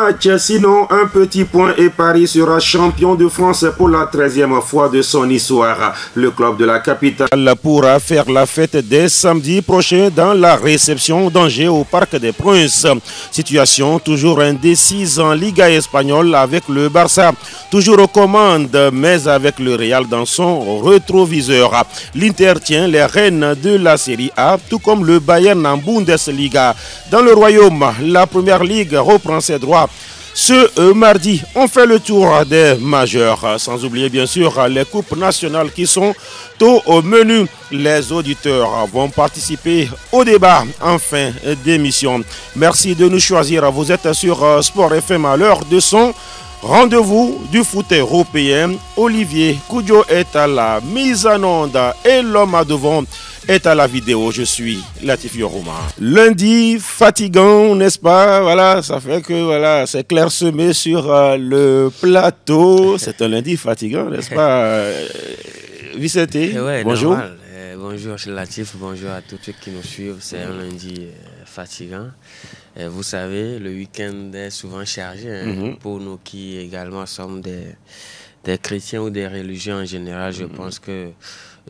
match, sinon un petit point et Paris sera champion de France pour la 13e fois de son histoire. Le club de la capitale pourra faire la fête dès samedi prochain dans la réception d'Angers au Parc des Princes. Situation toujours indécise en Liga espagnole avec le Barça, toujours aux commandes, mais avec le Real dans son rétroviseur. L'Inter tient les rênes de la Série A, tout comme le Bayern en Bundesliga. Dans le Royaume, la Première Ligue reprend ses droits. Ce mardi, on fait le tour des majeurs, sans oublier bien sûr les coupes nationales qui sont au menu. Les auditeurs vont participer au débat en fin d'émission. Merci de nous choisir. Vous êtes sur Sport FM à l'heure de son rendez-vous du foot européen. Olivier Koudio est à la mise en onde et l'homme à devant est à la vidéo. Je suis Latif Yoruma. Lundi fatigant, n'est-ce pas? Voilà, ça fait que voilà, c'est clairsemé sur le plateau. C'est un lundi fatigant, n'est-ce pas, Vicente? Ouais, bonjour. Bonjour Latif, bonjour à tous ceux qui nous suivent. C'est un lundi fatigant. Vous savez, le week-end est souvent chargé pour nous qui également sommes des chrétiens ou des religions en général. Je pense que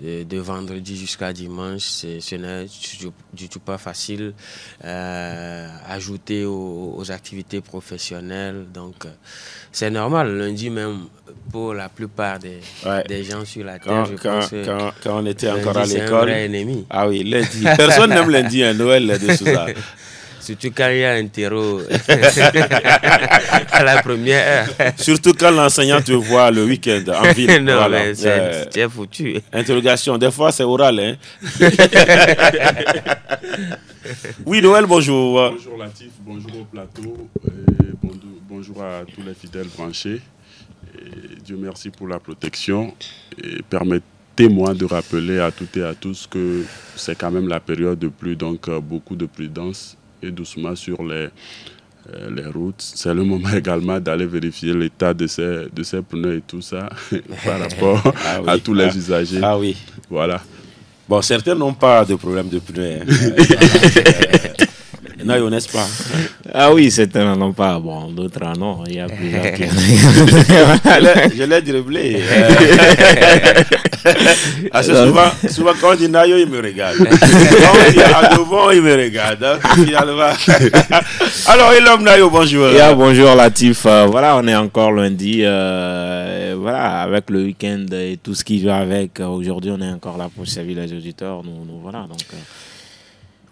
de vendredi jusqu'à dimanche, ce n'est du tout pas facile. Ajouter aux activités professionnelles. Donc, c'est normal. Lundi même, pour la plupart des gens sur la terre, je pense quand on était encore à l'école. C'est un vrai ennemi. Ah oui, lundi. Personne n'aime lundi, hein, Noël de Sousa. Surtout quand il y a un terreau à la première heure. Surtout quand l'enseignant te voit le week-end en ville. Non, voilà. mais c'est foutu. Interrogation, des fois c'est oral. Hein? Oui, Noël, bonjour. Bonjour Latif, bonjour au plateau. Et bonjour à tous les fidèles branchés. Et Dieu merci pour la protection. Et permettez-moi de rappeler à toutes et à tous que c'est quand même la période de pluie, donc beaucoup de prudence et doucement sur les routes. C'est le moment également d'aller vérifier l'état de ces pneus et tout ça par rapport à tous les usagers. Ah oui. Voilà. Bon, certains n'ont pas de problème de pneus. Non, n'est-ce pas? Ah oui, certains n'en ont pas. Bon, d'autres en ont. Il y a plusieurs qui Je l'ai dribblé. Souvent, quand on dit Nayo, il me regarde. Quand on dit à devant, il me regarde. Alors, Elom Nayo, bonjour. Bonjour Latif. Voilà, on est encore lundi. Voilà, avec le week-end et tout ce qui va avec. Aujourd'hui, on est encore là pour servir les auditeurs. Nous voilà, donc...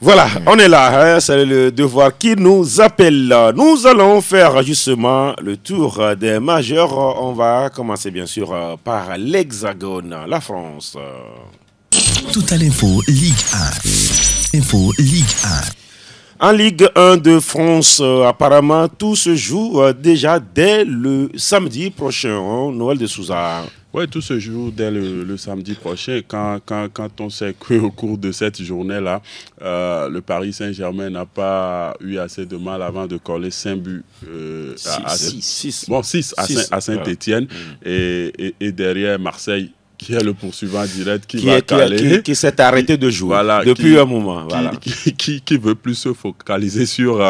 Voilà, on est là, hein, c'est le devoir qui nous appelle. Nous allons faire justement le tour des majeurs. On va commencer bien sûr par l'Hexagone, la France. Tout à l'info Ligue 1. Info Ligue 1. En Ligue 1 de France, apparemment, tout se joue déjà dès le samedi prochain, hein, Noël de Sousa. Oui, tout se joue dès le samedi prochain. Quand on sait qu'au cours de cette journée-là, le Paris Saint-Germain n'a pas eu assez de mal avant de coller 5 buts à 6 à Saint-Étienne. Et derrière Marseille, qui est le poursuivant direct, qui s'est arrêté de jouer depuis un moment. Qui veut plus se focaliser sur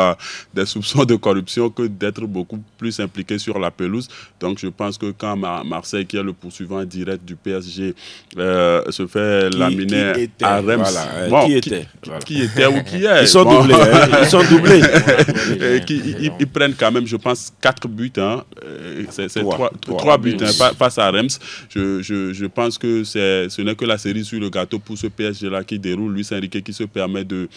des soupçons de corruption que d'être beaucoup plus impliqué sur la pelouse. Donc je pense que quand Marseille, qui est le poursuivant direct du PSG, se fait laminer à Reims, qui était ou qui est. Ils sont doublés. Ils sont doublés. Ils prennent quand même, je pense, 4 buts. Hein. C'est 3 buts face à Reims. Je pense que ce n'est que la cerise sur le gâteau pour ce PSG-là qui déroule. Luis Enrique qui se permet de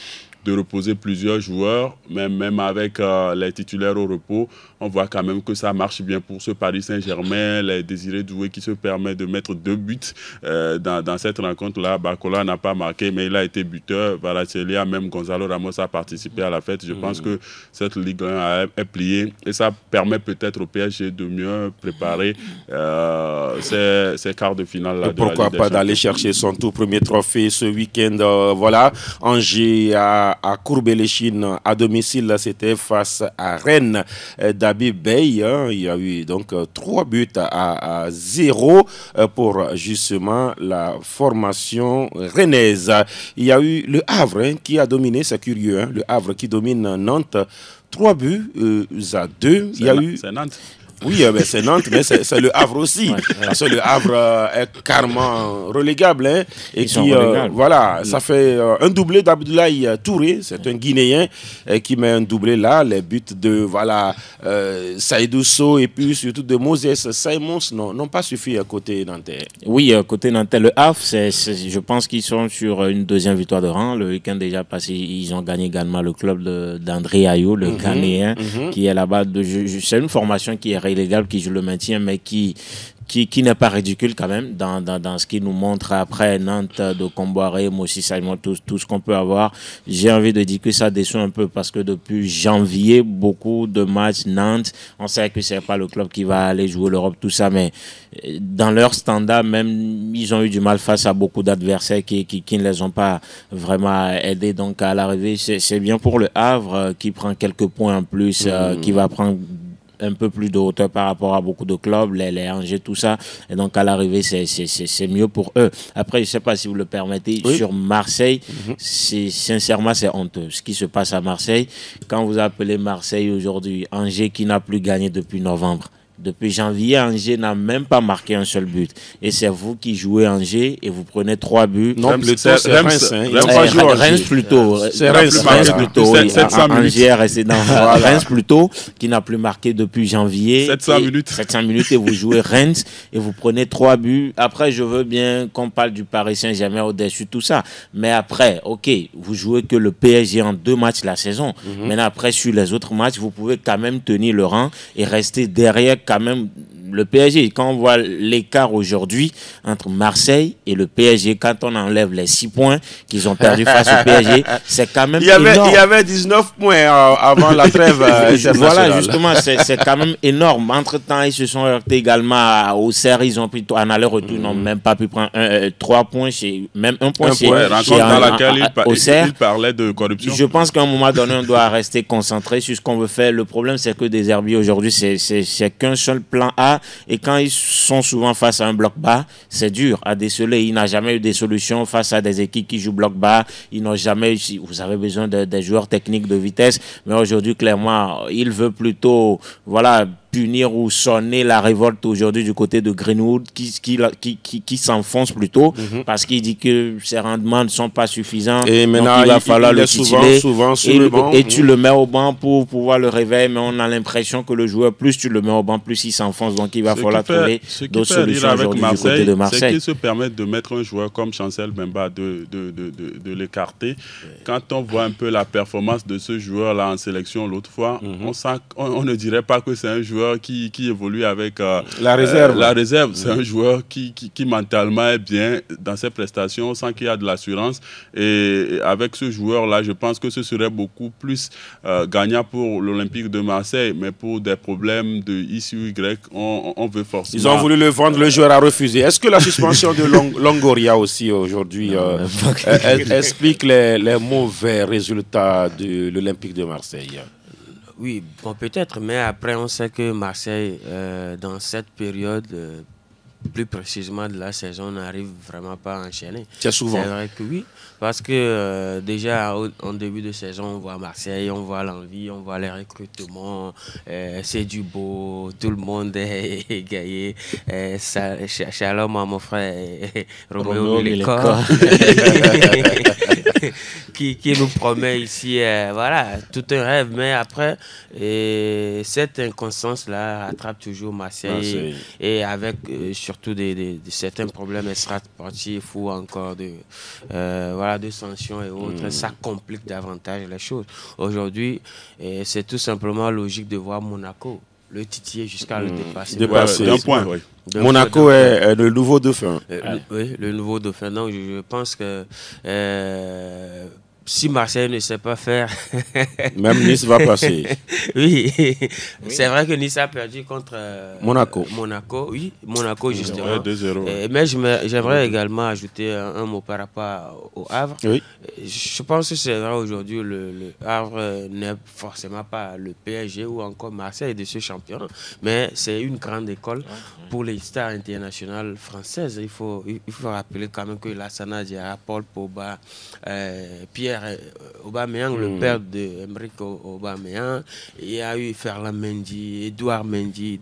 reposer plusieurs joueurs, même avec les titulaires au repos. On voit quand même que ça marche bien pour ce Paris Saint-Germain. Les Désiré Doué qui se permet de mettre 2 buts dans cette rencontre-là. Barcola n'a pas marqué, mais il a été buteur. Varaccelia, même Gonzalo Ramos a participé à la fête. Je pense que cette Ligue 1 est pliée et ça permet peut-être au PSG de mieux préparer ces quarts de finale. Là, pourquoi pas d'aller chercher son tout premier trophée ce week-end. Voilà, Angers a à Courbet-les-Chines à domicile, c'était face à Rennes d'Habib Bey. Il y a eu donc 3 buts à 0 pour justement la formation rennaise. Il y a eu le Havre qui a dominé, c'est curieux, le Havre qui domine Nantes, 3 buts à 2. C'est Nantes. Oui, c'est Nantes, mais c'est le Havre aussi. Parce que le Havre est carrément relégable. Hein, et qui, voilà, ça fait un doublé d'Abdoulaye Touré, c'est un Guinéen qui met un doublé là. Les buts de Saïdou Sow et puis surtout de Moses Simons n'ont pas suffi à côté nantais. Oui, côté nantais, le Havre, je pense qu'ils sont sur une deuxième victoire de rang. Le week-end déjà passé, ils ont gagné également le club d'André Ayou, le Ghanéen, qui est là-bas. C'est une formation qui est illégale, qui joue le maintien, mais qui n'est pas ridicule quand même dans ce qu'il nous montre après Nantes de Comboiré, Mossi Simon, tout ce qu'on peut avoir. J'ai envie de dire que ça déçoit un peu parce que depuis janvier, beaucoup de matchs Nantes, on sait que c'est pas le club qui va aller jouer l'Europe, tout ça, mais dans leur standard, même, ils ont eu du mal face à beaucoup d'adversaires qui ne les ont pas vraiment aidés. Donc à l'arrivée, c'est bien pour le Havre qui prend quelques points en plus, qui va prendre un peu plus de hauteur par rapport à beaucoup de clubs, les Angers, tout ça. Et donc, à l'arrivée, c'est mieux pour eux. Après, je ne sais pas si vous le permettez, sur Marseille, sincèrement, c'est honteux. Ce qui se passe à Marseille, quand vous appelez Marseille aujourd'hui, Angers qui n'a plus gagné depuis novembre. Depuis janvier, Angers n'a même pas marqué un seul but. Et c'est vous qui jouez Angers et vous prenez 3 buts. Non, plutôt c'est Reims. Reims plutôt. C'est Reims plutôt. Angers est resté dans Reims plutôt, qui n'a plus marqué depuis janvier. 700 minutes. 700 minutes et vous jouez Reims et vous prenez 3 buts. Après, je veux bien qu'on parle du Paris Saint-Germain au-dessus de tout ça. Mais après, ok, vous jouez que le PSG en 2 matchs la saison. Maintenant, après, sur les autres matchs, vous pouvez quand même tenir le rang et rester derrière quand même le PSG. Quand on voit l'écart aujourd'hui entre Marseille et le PSG, quand on enlève les 6 points qu'ils ont perdus face au PSG, c'est quand même énorme. Il y avait 19 points avant la trêve. Voilà, justement, c'est quand même énorme. Entre-temps, ils se sont heurtés également au Auxerre. Ils ont pris en aller-retour, ils n'ont même pas pu prendre 3 points, même un point chez rencontre dans laquelle il parlait de corruption. Je pense qu'à un moment donné, on doit rester concentré sur ce qu'on veut faire. Le problème, c'est que des Herbiers aujourd'hui, c'est qu'un seul plan A. Et quand ils sont souvent face à un bloc bas, c'est dur à déceler. Il n'a jamais eu des solutions face à des équipes qui jouent bloc bas. Ils n'ont jamais eu. Vous avez besoin des joueurs techniques de vitesse. Mais aujourd'hui, clairement, il veut plutôt, voilà, punir ou sonner la révolte aujourd'hui du côté de Greenwood qui s'enfonce plutôt parce qu'il dit que ses rendements ne sont pas suffisants. Et maintenant, donc il va falloir le titiller. Souvent sur le banc. Et tu le mets au banc pour pouvoir le réveiller, mais on a l'impression que le joueur, plus tu le mets au banc, plus il s'enfonce. Donc il va falloir trouver d'autres solutions aujourd'hui du côté de Marseille. C'est qu'ils se permettent de mettre un joueur comme Chancel Mbemba, de l'écarter. Quand on voit un peu la performance de ce joueur-là en sélection l'autre fois, on ne dirait pas que c'est un joueur qui évolue avec la réserve. La réserve, c'est un joueur qui mentalement est bien dans ses prestations, sans qu'il y ait de l'assurance. Et avec ce joueur-là, je pense que ce serait beaucoup plus gagnant pour l'Olympique de Marseille. Mais pour des problèmes de X ou Y, on veut forcément... Ils ont voulu le vendre, le joueur a refusé. Est-ce que la suspension de Longoria aussi aujourd'hui explique les mauvais résultats de l'Olympique de Marseille? Oui, bon, peut-être, mais après, on sait que Marseille, dans cette période, plus précisément de la saison, n'arrive vraiment pas à enchaîner. C'est souvent. C'est vrai que oui, parce que déjà, en début de saison, on voit Marseille, on voit l'envie, on voit les recrutements, c'est du beau, tout le monde est égayé. Shalom à mon frère Roméo Milécor. qui nous promet ici, voilà, tout un rêve. Mais après, cette inconstance-là rattrape toujours Marseille. Et avec surtout certains problèmes extra-sportifs ou encore de sanctions et autres, ça complique davantage les choses. Aujourd'hui, c'est tout simplement logique de voir Monaco le titiller jusqu'à le dépasser. D'un point, oui. Monaco est le nouveau dauphin. Oui, le nouveau dauphin. Donc, je pense que si Marseille ne sait pas faire... Même Nice va passer. Oui, c'est vrai que Nice a perdu contre Monaco. Oui, Monaco justement. 2-0. Mais j'aimerais également ajouter un mot par rapport au Havre. Oui. Je pense que c'est vrai aujourd'hui, le Havre n'est forcément pas le PSG ou encore Marseille de ce championnat, mais c'est une grande école pour les stars internationales françaises. Il faut rappeler quand même que Lassana Diarra, Paul Pogba, Pierre Aubameyang, le père de Emerick Aubameyang, il y a eu Ferland Mendy, Edouard Mendy,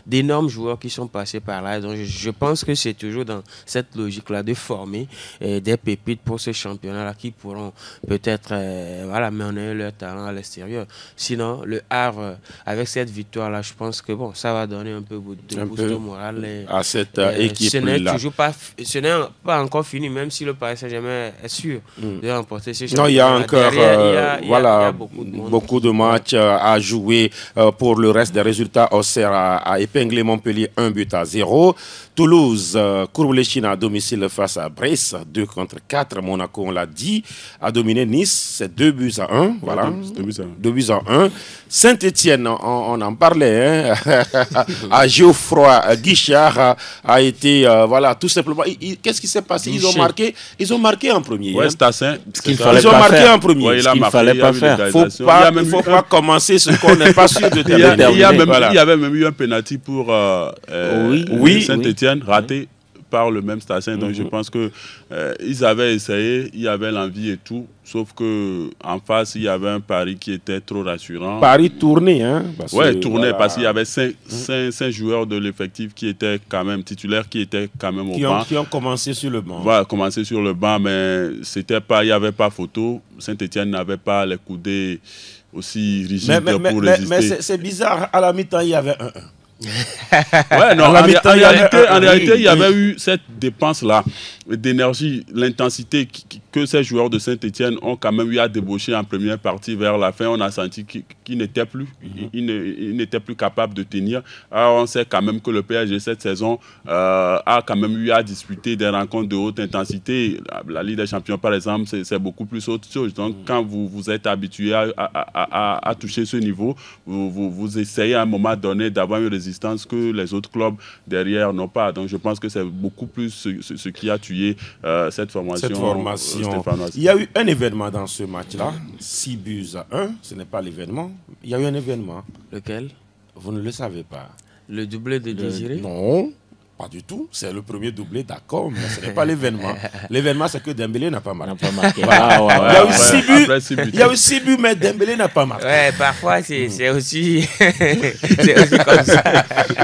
d'énormes joueurs qui sont passés par là. Donc je pense que c'est toujours dans cette logique-là de former des pépites pour ce championnat-là qui pourront peut-être mener leur talent à l'extérieur. Sinon, le Havre, avec cette victoire-là, je pense que ça va donner un peu de boost au moral à cette équipe-là. Ce n'est pas encore fini, même si le Paris Saint-Germain est sûr de remporter ce championnat. Non, il y a encore il y a beaucoup de matchs à jouer. Pour le reste des résultats, Auxerre a épinglé Montpellier 1-0. Toulouse, Kourou-Léchine à domicile face à Brest, 2-4. Monaco, on l'a dit, a dominé Nice, c'est 2-1. Voilà, 2-1. Saint-Etienne, on en parlait, à Geoffroy Guichard a été, tout simplement. Qu'est-ce qui s'est passé? Ils ont marqué en premier. Ouais, Stassin. Ils ont marqué en premier. Ouais, ce qu'il ne fallait pas faire. Il ne faut pas commencer ce qu'on n'est pas sûr de terminer. Il y avait même eu un penalty pour Saint-Etienne. Raté par le même Stassin. Donc je pense que ils avaient essayé, il y avait l'envie et tout, sauf que en face il y avait un pari qui était trop rassurant. Pari tourné, hein? Parce qu'il y avait 5 joueurs de l'effectif qui étaient quand même titulaires, qui étaient quand même au banc. Qui ont commencé sur le banc. Voilà, commencé sur le banc, mais il n'y avait pas photo. Saint-Etienne n'avait pas les coudées aussi rigides pour résister. Mais c'est bizarre, à la mi-temps il y avait 1-1. En réalité, il y avait eu cette dépense-là d'énergie, l'intensité que ces joueurs de Saint-Etienne ont quand même eu à débaucher en première partie. Vers la fin, on a senti qu'ils n'étaient plus, ils n'étaient plus capables de tenir. Alors, on sait quand même que le PSG cette saison a quand même eu à disputer des rencontres de haute intensité. La Ligue des Champions, par exemple, c'est beaucoup plus autre chose. Donc, quand vous êtes habitué à toucher ce niveau, vous essayez à un moment donné d'avoir une résistance que les autres clubs derrière n'ont pas. Donc je pense que c'est beaucoup plus ce qui a tué cette formation. Il y a eu un événement dans ce match-là, 6-1. Ce n'est pas l'événement. Il y a eu un événement. Lequel? Vous ne le savez pas. Le doublé de Désiré? Non. Pas du tout, c'est le premier doublé, d'accord, mais ce n'est pas l'événement. L'événement, c'est que Dembélé n'a pas marqué. Il y a eu 6 buts, mais Dembélé n'a pas marqué. Ouais, parfois, c'est aussi comme ça.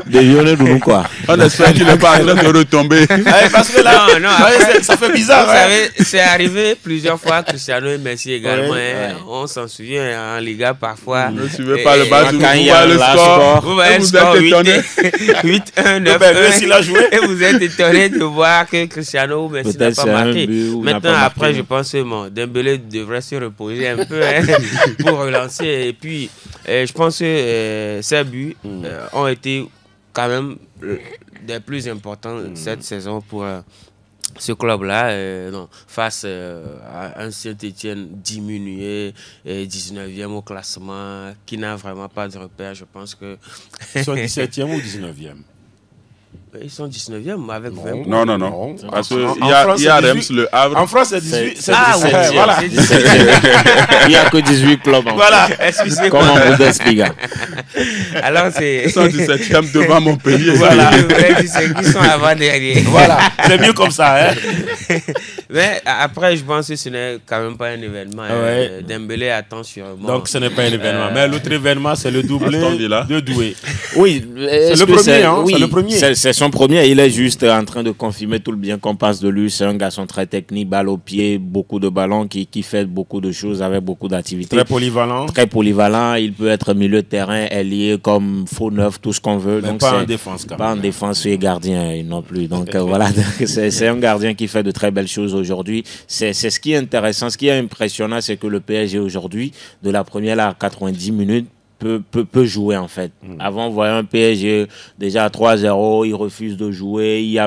Désolé de nous, quoi. On espère qu'il n'est pas en train de retomber. Parce que là, ça fait bizarre. Vous savez, c'est arrivé plusieurs fois, Cristiano et Messi également. On s'en souvient en Liga, parfois. Ne suivez pas le bas, vous voyez le score. Vous voyez le score 8-1, 9-1. Et vous êtes étonné de voir que Cristiano ou Messi n'a pas marqué. Maintenant, après, je pense que Dembélé devrait se reposer un peu pour relancer. Et puis, je pense que ces buts ont été quand même des plus importants cette saison pour ce club-là, face à un Saint-Etienne diminué, 19e au classement, qui n'a vraiment pas de repère. Je pense que... Ils sont 17e ou 19e? Ils sont 19e avec 20. Non. Parce qu'il y a Reims, le Havre. En France, c'est 18. Voilà. Il n'y a que 18 clubs. Voilà, excusez-moi. Comme en Bundesliga. Alors, c'est. Ils sont 17e devant Montpellier. Voilà, qui sont avant-dernier. Voilà, c'est mieux comme ça. Hein? Mais après, je pense que ce n'est quand même pas un événement. Dembélé attend sûrement. Donc, ce n'est pas un événement. Mais l'autre événement, c'est le doublé de Doué. Oui, c'est le premier. C'est le premier. C'est son premier. Il est juste en train de confirmer tout le bien qu'on pense de lui. C'est un garçon très technique, balle au pied, beaucoup de ballons, qui fait beaucoup de choses avec beaucoup d'activités. Très polyvalent. Très polyvalent. Il peut être milieu de terrain, ailier, comme faux neuf, tout ce qu'on veut. Mais donc pas en défense, quand même. Pas en défense et gardien non plus. Donc voilà, c'est un gardien qui fait de très belles choses aujourd'hui. C'est ce qui est intéressant. Ce qui est impressionnant, c'est que le PSG aujourd'hui, de la première à 90 minutes, peut jouer en fait. Avant, on voyait un PSG déjà à 3-0, ils refusent de jouer, il y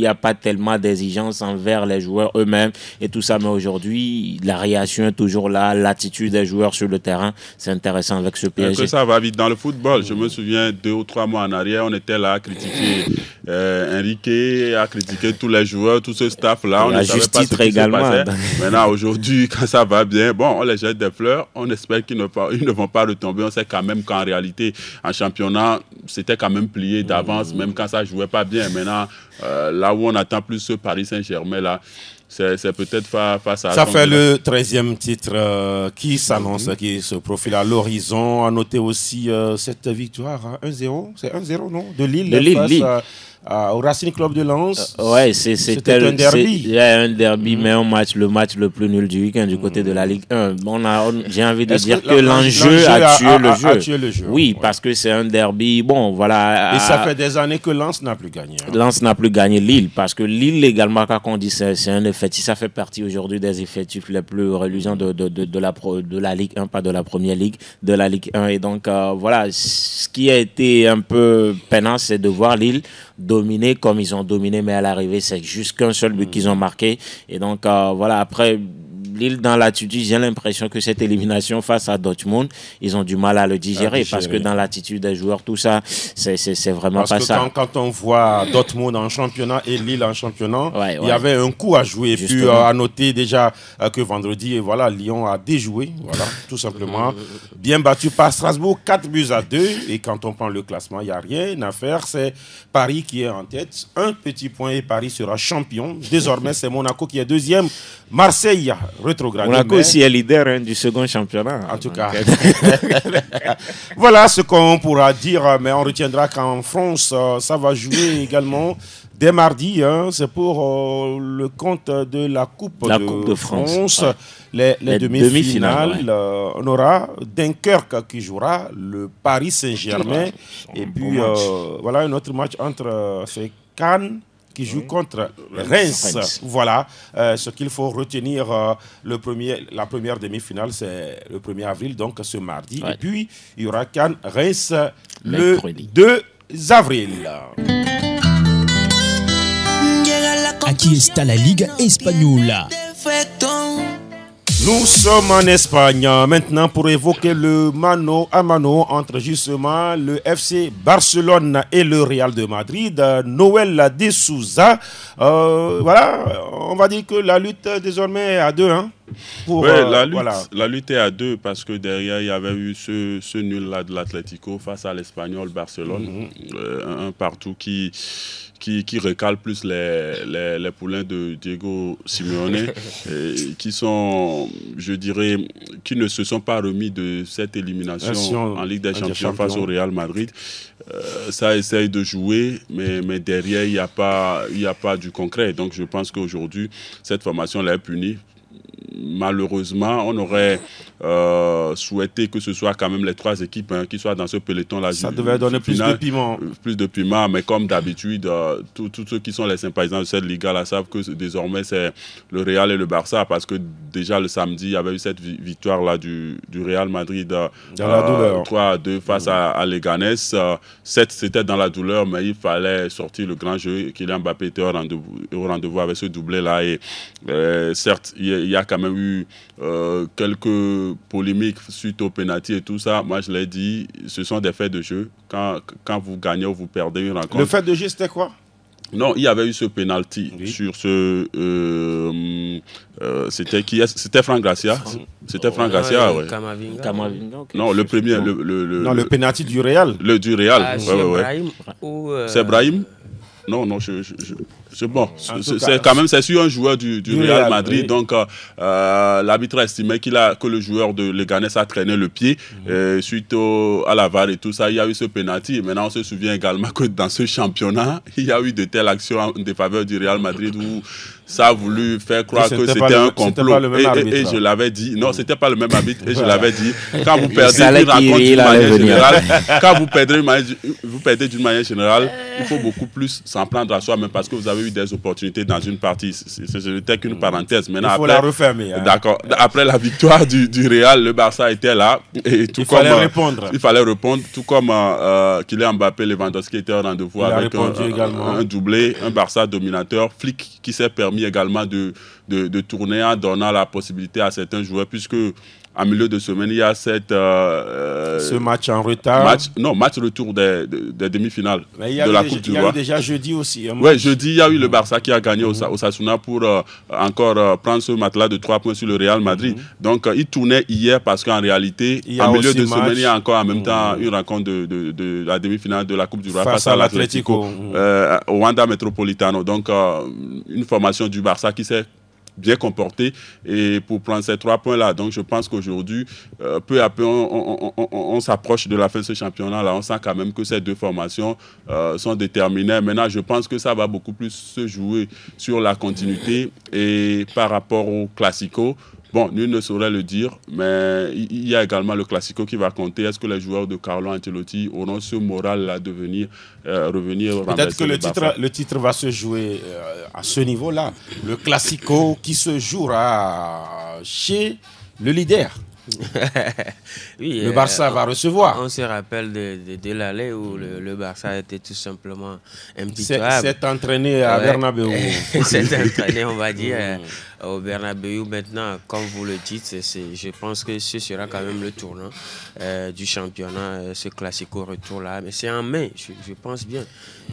a pas tellement d'exigence envers les joueurs eux-mêmes et tout ça. Mais aujourd'hui, la réaction est toujours là, l'attitude des joueurs sur le terrain, c'est intéressant avec ce PSG. Que ça va vite dans le football. Je me souviens 2 ou 3 mois en arrière, on était là à critiquer Enrique, à critiquer tous les joueurs, tout ce staff-là. On ne savait pas ce qui se passait. Maintenant, aujourd'hui, quand ça va bien, bon, on les jette des fleurs, on espère qu'ils ne vont pas retomber. On sait quand même qu'en réalité, en championnat, c'était quand même plié d'avance, même quand ça ne jouait pas bien. Maintenant, là où on attend plus ce Paris Saint-Germain, là, c'est peut-être face à... Ça fait le 13e titre qui s'annonce, qui se profile à l'horizon. À noter aussi cette victoire, 1-0, c'est 1-0, non? De Lille, face au Racing Club de Lens. Ouais, c'était un derby. Un derby, mais le match le plus nul du week-end du côté de la Ligue 1. J'ai envie de dire que l'enjeu a tué le jeu. Oui, parce que c'est un derby. Bon, voilà. Et ça fait des années que Lens n'a plus gagné. Lens n'a plus gagné Lille, parce que Lille également, quand on dit c'est un effectif, ça fait partie aujourd'hui des effectifs les plus reluisants de la Ligue 1, pas de la Première Ligue, de la Ligue 1. Et donc, voilà, ce qui a été un peu peinant, c'est de voir Lille dominer comme ils ont dominé, mais à l'arrivée, c'est juste qu'un seul but qu'ils ont marqué. Et donc, voilà, après, Lille, dans l'attitude, j'ai l'impression que cette élimination face à Dortmund, ils ont du mal à le digérer, parce que dans l'attitude des joueurs, tout ça, c'est vraiment pas ça. Quand on voit Dortmund en championnat et Lille en championnat, il y avait un coup à jouer. Et puis, à noter déjà que vendredi, voilà, Lyon a déjoué, voilà, tout simplement. Bien battu par Strasbourg, 4-2. Et quand on prend le classement, il n'y a rien à faire. C'est Paris qui est en tête. Un petit point et Paris sera champion. Désormais, c'est Monaco qui est deuxième. Marseille rétrogradé. Monaco aussi est leader du second championnat. En tout cas. Voilà ce qu'on pourra dire, mais on retiendra qu'en France, ça va jouer également dès mardi. C'est pour le compte de la Coupe de France. Ouais. Les demi-finales. On aura Dunkerque qui jouera le Paris Saint-Germain. Et puis, voilà un autre match entre Cannes qui joue contre Reims. Voilà ce qu'il faut retenir. La première demi-finale, c'est le 1er avril, donc ce mardi. Ouais. Et puis, il y aura Cannes-Reims le 2 avril. Aquí está la Liga Española. Nous sommes en Espagne maintenant pour évoquer le mano à mano entre justement le FC Barcelone et le Real de Madrid. Noël de Souza, voilà, on va dire que la lutte désormais est à 2. La lutte est à 2 parce que derrière il y avait eu ce nul-là de l'Atlético face à l'Espagnol Barcelone, un partout qui recale plus les poulains de Diego Simeone, qui sont, je dirais, qui ne se sont pas remis de cette élimination en Ligue des Champions face au Real Madrid. Ça essaye de jouer, mais derrière, il n'y a pas du concret. Donc, je pense qu'aujourd'hui, cette formation l'a punie. Malheureusement, on aurait souhaité que ce soit quand même les 3 équipes qui soient dans ce peloton-là. Ça devait donner plus de piment. Plus de piment, mais comme d'habitude, tous ceux qui sont les sympathisants de cette Liga-là savent que désormais c'est le Real et le Barça, parce que déjà le samedi, il y avait eu cette victoire-là du Real Madrid dans la douleur. 3-2 face à Leganés. C'était dans la douleur, mais il fallait sortir le grand jeu. Kylian Mbappé était au rendez-vous avec ce doublé-là. Et certes, il y a quand même eu quelques polémiques suite au pénalty et tout ça. Moi, je l'ai dit, ce sont des faits de jeu. Quand vous gagnez ou vous perdez une rencontre. Le fait de jeu, c'était quoi? Non, il y avait eu ce pénalty sur ce... c'était qui? C'était Franck Garcia. C'était Franck Garcia, ouais. Camavinga. Okay. Non, le premier... Non, le pénalty du Real. Le du Real, Brahim ou... C'est Brahim? Non, bon, c'est sur un joueur du Real Madrid. Oui. Donc, l'arbitre a estimé que le joueur de Leganés a traîné le pied suite à la VAR et tout ça. Il y a eu ce penalty. Maintenant, on se souvient également que dans ce championnat, il y a eu de telles actions en défaveur du Real Madrid où ça a voulu faire croire que c'était un complot. Et je l'avais dit, non, c'était pas le même arbitre. Et je l'avais dit, quand vous perdez une rencontre d'une manière générale, quand vous perdez d'une manière générale, il faut beaucoup plus s'en prendre à soi-même parce que vous avez eu des opportunités dans une partie. Ce n'était qu'une parenthèse. Maintenant, il faut la refermer. Hein. D'accord. Après la victoire du Real, le Barça était là. Et tout fallait répondre. Il fallait répondre, tout comme Kylian Mbappé, Lewandowski était au rendez-vous avec un doublé, un Barça dominateur, Flick qui s'est permis également de tourner en donnant la possibilité à certains joueurs, puisque en milieu de semaine, il y a ce match en retard. Match retour des demi-finales de la Coupe du Roi. Il y a eu déjà jeudi aussi. Oui, jeudi, il y a eu le Barça qui a gagné au Osasuna pour encore prendre ce match-là de 3 points sur le Real Madrid. Donc, il tournait hier parce qu'en réalité, en milieu de semaine, il y a encore en même temps une rencontre de la demi-finale de la Coupe du Roi face à l'Atlético au Wanda Metropolitano. Donc, une formation du Barça qui s'est bien comporté et pour prendre ces 3 points-là. Donc, je pense qu'aujourd'hui, peu à peu, on s'approche de la fin de ce championnat-là. On sent quand même que ces deux formations sont déterminées. Maintenant, je pense que ça va beaucoup plus se jouer sur la continuité et par rapport au Classico. Bon, nul ne saurait le dire, mais il y a également le Classico qui va compter. Est-ce que les joueurs de Carlo Ancelotti auront ce moral-là de revenir peut-être que le titre va se jouer à ce niveau-là. Le Classico qui se jouera chez le leader. Oui, le Barça va recevoir. On se rappelle de l'aller où le Barça était tout simplement impitoyable. S'est entraîné à Bernabéu. S'est entraîné, on va dire, au Bernabéu. Maintenant, comme vous le dites, je pense que ce sera quand même le tournant du championnat, ce Classico retour-là. Mais c'est en mai, je pense bien.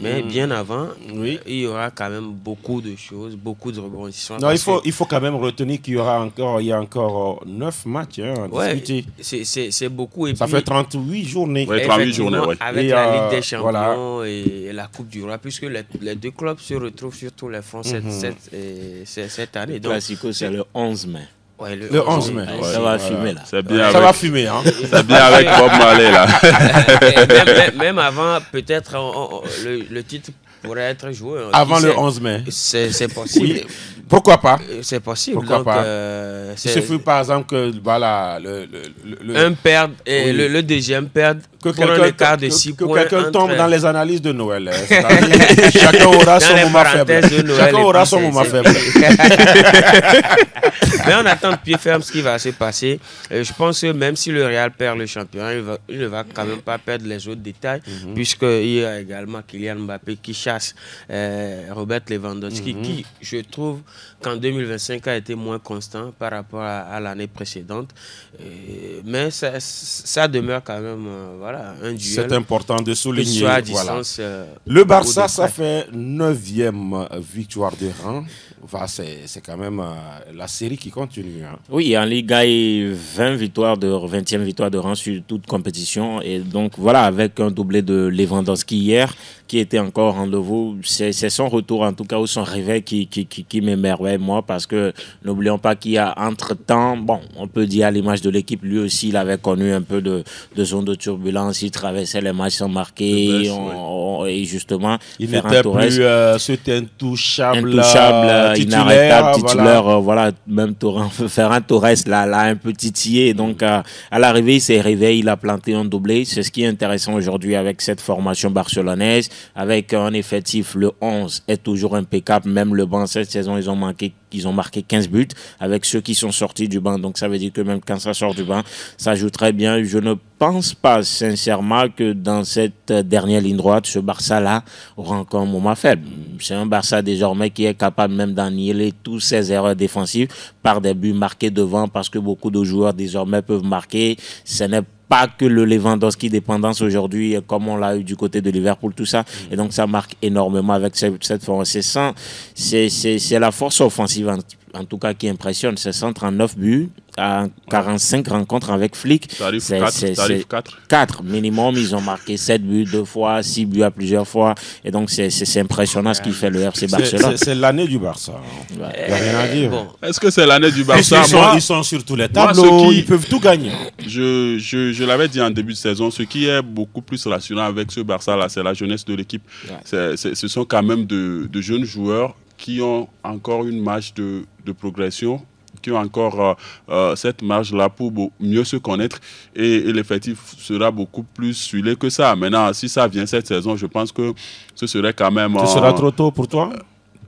Mais bien avant, oui, il y aura quand même beaucoup de choses, beaucoup de rebondissements. Non, il faut quand même retenir qu'il y a encore 9 matchs à discuter. C'est beaucoup. Et ça fait 38 journées. Ouais, 38 journées, ouais. Avec la Ligue des Champions et la Coupe du Roi, puisque les deux clubs se retrouvent sur tous les fronts cette année. Le Classico, c'est le 11 mai. Ouais, le 11 mai. Ouais, ça va fumer là. C'est bien ça va fumer. Hein. C'est bien avec Bob Marley là. même avant, peut-être le titre pourrait être joué. Avant le 11 mai. C'est possible. Oui. Pourquoi pas? C'est possible. Pourquoi donc, pas? Il suffit par exemple que voilà, un perd et le deuxième perd pour un écart de 6 points. Que quelqu'un tombe dans les analyses de Noël. Chacun aura son moment faible. Chacun aura son moment faible. Mais on attend de pied ferme ce qui va se passer. Je pense que même si le Real perd le championnat, il ne va quand même pas perdre les autres détails, puisqu'il y a également Kylian Mbappé qui chasse Robert Lewandowski, qui, je trouve, qu'en 2025 a été moins constant par rapport à l'année précédente. Mais ça demeure quand même un duel. C'est important de souligner. À distance, le Barça, ça fait 9e victoire de rang. C'est quand même la série qui continue. Hein. Oui, en Liga, il y a 20e victoire de rang sur toute compétition. Et donc, voilà, avec un doublé de Lewandowski hier, qui était encore en rendez-vous. C'est son retour, en tout cas, ou son réveil qui m'émerveille, moi, parce que n'oublions pas qu'il y a entre-temps, bon, on peut dire à l'image de l'équipe, lui aussi, il avait connu un peu de zone de turbulence, il traversait les matchs sans marquer, et justement, il n'était plus cet intouchable inarrêtable titulaire, voilà, même Ferran Torres l'a un peu titillé, donc à l'arrivée, il s'est réveillé, il a planté un doublé, c'est ce qui est intéressant aujourd'hui avec cette formation barcelonaise, avec un effectif, le 11 est toujours impeccable, même le banc cette saison, ils ont marqué 15 buts avec ceux qui sont sortis du banc, donc ça veut dire que même quand ça sort du banc, ça joue très bien. Je ne pense pas sincèrement que dans cette dernière ligne droite, ce Barça-là aura encore un moment faible. C'est un Barça désormais qui est capable même d'annihiler toutes ses erreurs défensives par des buts marqués devant, parce que beaucoup de joueurs désormais peuvent marquer. Ce n'est pas que le Lewandowski dépendance aujourd'hui, comme on l'a eu du côté de Liverpool, tout ça. Et donc, ça marque énormément avec cette force. C'est la force offensive, en tout cas, qui impressionne. C'est 139 buts à 45 rencontres avec Flick. Ça arrive 4 minimum. Ils ont marqué 7 buts 2 fois, 6 buts à plusieurs fois. Et donc, c'est impressionnant ce qu'il fait le FC Barcelone. C'est l'année du Barça. Il n'y a rien à dire. Bon. Est-ce que c'est l'année du Barça? Ils sont sur tous les tableaux. Ils peuvent tout gagner. Je l'avais dit en début de saison, ce qui est beaucoup plus rassurant avec ce Barça-là, c'est la jeunesse de l'équipe. Ce sont quand même de jeunes joueurs qui ont encore une marge de progression, qui ont encore cette marge-là pour mieux se connaître, et l'effectif sera beaucoup plus suivi que ça. Maintenant, si ça vient cette saison, je pense que ce serait quand même... Ce sera trop tôt pour toi?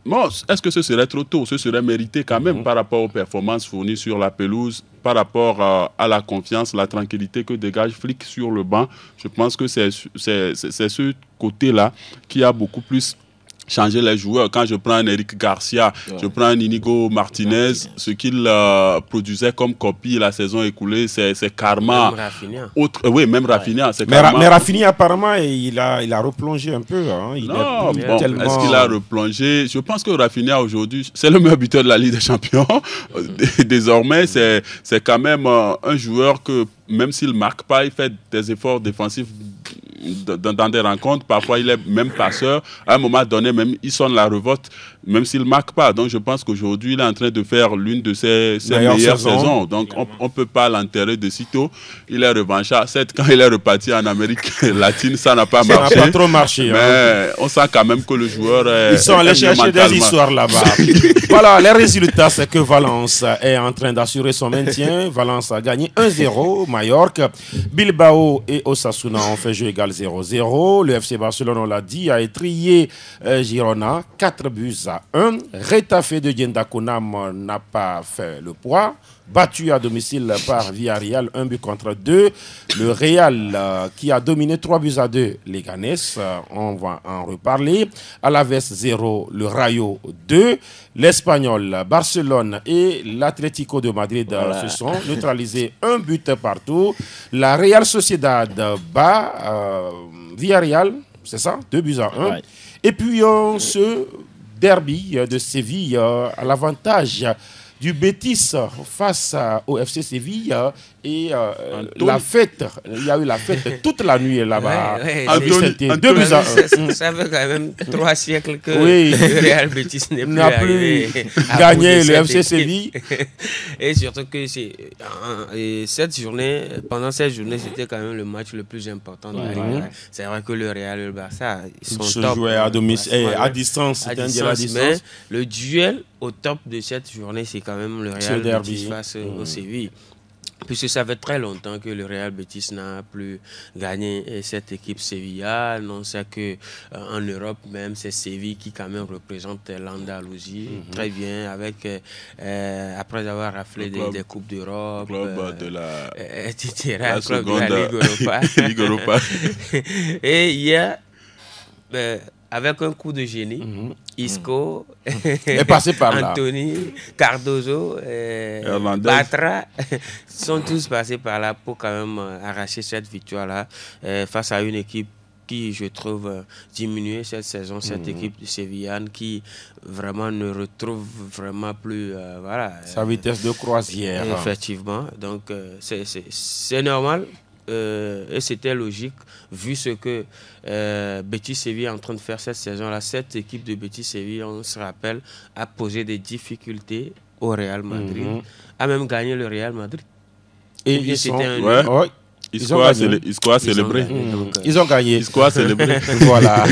Bon, est-ce que ce serait trop tôt? Ce serait mérité quand même par rapport aux performances fournies sur la pelouse, par rapport à la confiance, la tranquillité que dégage Flick sur le banc. Je pense que c'est ce côté-là qui a beaucoup plus changer les joueurs. Quand je prends un Eric Garcia, je prends un Inigo Martinez, ce qu'il produisait comme copie la saison écoulée, c'est karma. Même Rafinha. Oui, même Rafinha. Mais Rafinha, apparemment, il a replongé un peu. Hein. Non, bon, tellement... est-ce qu'il a replongé? Je pense que Rafinha, aujourd'hui, c'est le meilleur buteur de la Ligue des Champions. Désormais, c'est quand même un joueur que, même s'il ne marque pas, il fait des efforts défensifs dans des rencontres. Parfois, il est même passeur. À un moment donné, même, il sonne la révolte, même s'il ne marque pas. Donc, je pense qu'aujourd'hui, il est en train de faire l'une de ses meilleures saisons. Donc, on ne peut pas l'enterrer de sitôt. Il est revanchard. Certes, quand il est reparti en Amérique latine, ça n'a pas marché. Ça n'a pas trop marché. Mais on sent quand même que le joueur est... Ils sont allés chercher des histoires là-bas. Voilà, les résultats, c'est que Valence est en train d'assurer son maintien. Valence a gagné 1-0. Mallorca, Bilbao et Osasuna ont fait jeu égal 0-0. Le FC Barcelone, on l'a dit, a étrié Girona 4-1. Retafe de Diendakonam n'a pas fait le poids. Battu à domicile par Villarreal, 1-2. Le Real qui a dominé 3-2 les Ganes, on va en reparler. Alaves 0, le Rayo 2. L'Espagnol, Barcelone et l'Atlético de Madrid se sont neutralisés 1 but partout. La Real Sociedad bat Villarreal, c'est ça, 2-1. Ouais. Et puis ce derby de Séville à l'avantage du Betis face au FC Séville et la fête, il y a eu la fête toute la nuit là-bas. C'était 2-1. Ça fait quand même 3 siècles que le Real Betis n'a plus gagné le FC Séville. Et surtout que pendant cette journée, c'était quand même le match le plus important de la Ligue. C'est vrai que le Real et le Barça sont top. Jouaient à domicile, à distance, mais le duel au top de cette journée, c'est quand même le Real Betis face au Séville. Puisque ça fait très longtemps que le Real Betis n'a plus gagné cette équipe sévillane. On sait qu'en Europe, même, c'est Séville qui quand même représente l'Andalousie très bien, avec, après avoir raflé des Coupes d'Europe, club de la Ligue Europa. Et il y a... avec un coup de génie, Isco, est passé par là. Anthony, Cardozo, Batra, sont tous passés par là pour quand même arracher cette victoire-là face à une équipe qui, je trouve, diminuée cette saison, cette équipe de Sévillane qui vraiment ne retrouve vraiment plus sa vitesse de croisière. Effectivement, donc c'est normal. Et c'était logique vu ce que Betis Séville est en train de faire cette saison-là. Cette équipe de Betis Séville, on se rappelle, a posé des difficultés au Real Madrid, a même gagné le Real Madrid. Et Isco a célébré. Ils ont gagné. Isco a célébré. Voilà.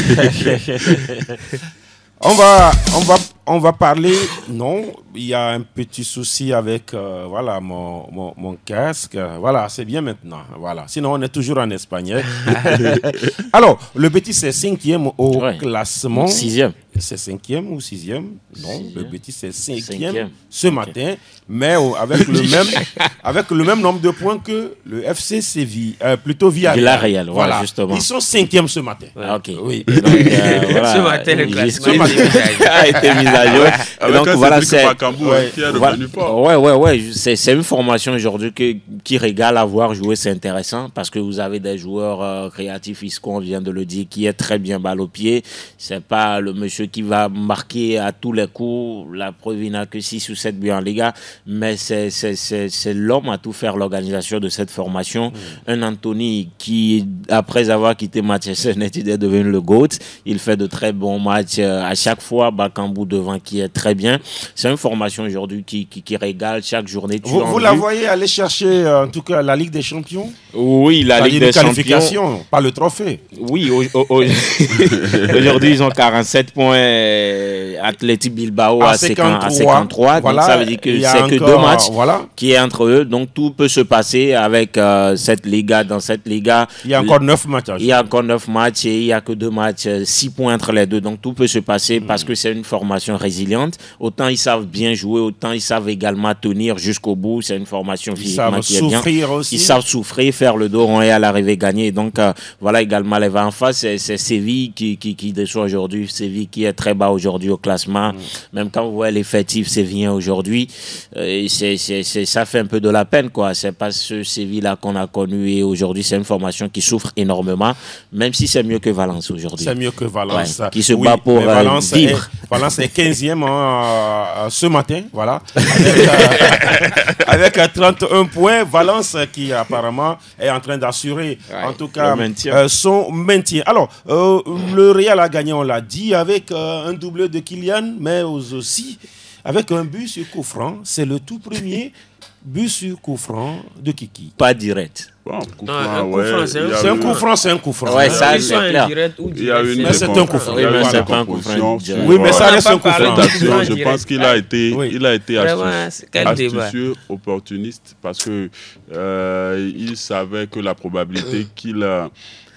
On va parler. Non, il y a un petit souci avec voilà mon casque. Voilà, c'est bien maintenant. Voilà. Sinon, on est toujours en espagnol. Alors, le Betis c'est 5e au classement. 6e. C'est 5e ou 6e? Non, le Betis c'est 5e ce matin, mais avec le même nombre de points que le FC Séville, plutôt Villarreal. Voilà, justement. Ils sont 5e ce matin. Ok. Oui. Donc, voilà, ce matin, le classement a été mis à jour. Donc voilà, c'est qui est revenu fort. Ouais. C'est une formation aujourd'hui qui régale à voir jouer. C'est intéressant parce que vous avez des joueurs créatifs. Isco, on vient de le dire, qui est très bien balle au pied. C'est pas le monsieur qui va marquer à tous les coups. La preuve, il n'a que 6 ou 7 buts en Liga. Mais c'est l'homme à tout faire, l'organisation de cette formation. Un Anthony qui, après avoir quitté Manchester United, est devenu le GOAT. Il fait de très bons matchs à chaque fois. Bakambu devant qui est très bien. C'est une formation aujourd'hui qui régale chaque journée. Vous la voyez aller chercher en tout cas la Ligue des Champions? Oui, la Ligue des Champions. Pas le trophée. Oui, aujourd'hui ils ont 47 points points Athletic Bilbao à 53. Voilà, donc ça veut dire que c'est que 2 matchs voilà, qui est entre eux. Donc tout peut se passer avec cette Liga. Dans cette Liga, il y a encore 9 matchs. Il y a encore 9 matchs et il n'y a que 2 matchs, 6 points entre les deux. Donc tout peut se passer parce que c'est une formation résiliente. Autant ils savent bien jouer, autant ils savent également tenir jusqu'au bout. C'est une formation physiquement qui est bien. Aussi. Ils savent souffrir, faire le dos rond et à l'arrivée gagner. Donc voilà également les vents en face. C'est Séville qui déçoit aujourd'hui. Séville qui est très bas aujourd'hui au classement. Même quand vous voyez l'effectif sévillien aujourd'hui, ça fait un peu de la peine, quoi. C'est pas ce Séville-là qu'on a connu et aujourd'hui c'est une formation qui souffre énormément, même si c'est mieux que Valence aujourd'hui. C'est mieux que Valence. Qui se bat pour vivre. Valence est 15e ce matin, voilà. Avec 31 points, Valence qui apparemment est en train d'assurer, en tout cas, son maintien. Alors, le Real a gagné, on l'a dit, avec un doublé de Kylian, mais aussi avec un but sur coup franc. C'est le tout premier but sur coup franc de Kiki. Pas direct. Bon, c'est un coup franc, c'est un coup franc. Ouais, ça, c'est clair. Il y a une mais c'est un coup franc. Oui, mais c'est pas un coup franc. Oui, mais ça reste un coup franc. Je pense qu'il a été astucieux, opportuniste, parce que il savait que la probabilité qu'il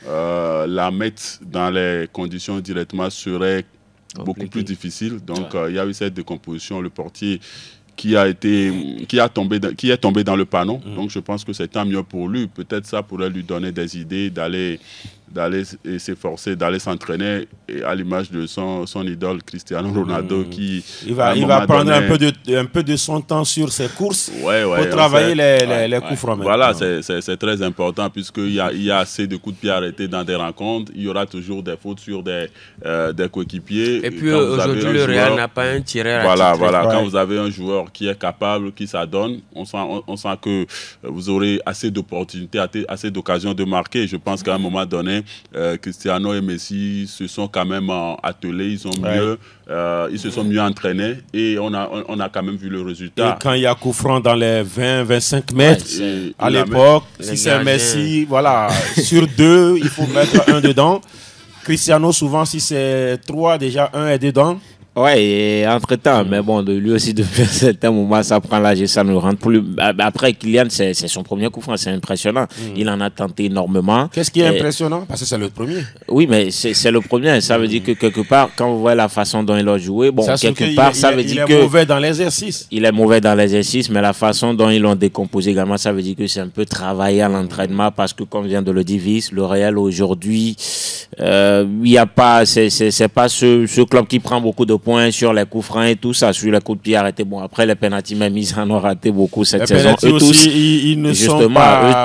la mette dans les conditions directement serait beaucoup plus difficile. Donc, il y a eu cette décomposition. Le portier qui est tombé dans le panneau. Donc, je pense que c'est tant mieux pour lui. Peut-être ça pourrait lui donner des idées d'aller s'efforcer, d'aller s'entraîner, et à l'image de son idole Cristiano Ronaldo qui il va prendre un peu de son temps sur ses courses pour travailler les coups francs. Voilà, c'est très important puisqu'il y a assez de coups de pied arrêtés dans des rencontres. Il y aura toujours des fautes sur des coéquipiers. Et puis aujourd'hui, le Real n'a pas un tireur à tirer. Quand vous avez un joueur qui est capable, qui s'adonne, on sent que vous aurez assez d'opportunités, assez d'occasions de marquer. Je pense qu'à un moment donné, Cristiano et Messi se sont quand même attelés, ils se sont mieux entraînés et on a quand même vu le résultat. Et quand il y a coup franc dans les 20-25 mètres, à l'époque, si c'est Messi, voilà, sur 2, il faut mettre un dedans. Cristiano, souvent, si c'est 3, déjà 1 est dedans. Ouais, et entre-temps, mais bon, lui aussi, depuis un certain moment, ça prend l'âge et ça ne rentre plus. Après, Kylian, c'est son premier coup franc, c'est impressionnant. Il en a tenté énormément. Qu'est-ce qui est impressionnant? Parce que c'est le premier. Oui, mais c'est le premier. Ça veut dire que quelque part, quand vous voyez la façon dont il a joué, bon, quelque part, ça veut dire que... Il est mauvais dans l'exercice. Il est mauvais dans l'exercice, mais la façon dont ils l'ont décomposé également, ça veut dire que c'est un peu travaillé à l'entraînement parce que, comme vient de le dire Vice, le Real aujourd'hui, il n'y a pas... C'est pas ce club qui prend beaucoup de points sur les coups francs et tout ça, sur les coups de pied arrêtés. Bon, après les pénaltys, même ils en ont raté beaucoup cette saison. Eux tous, ils ne sont pas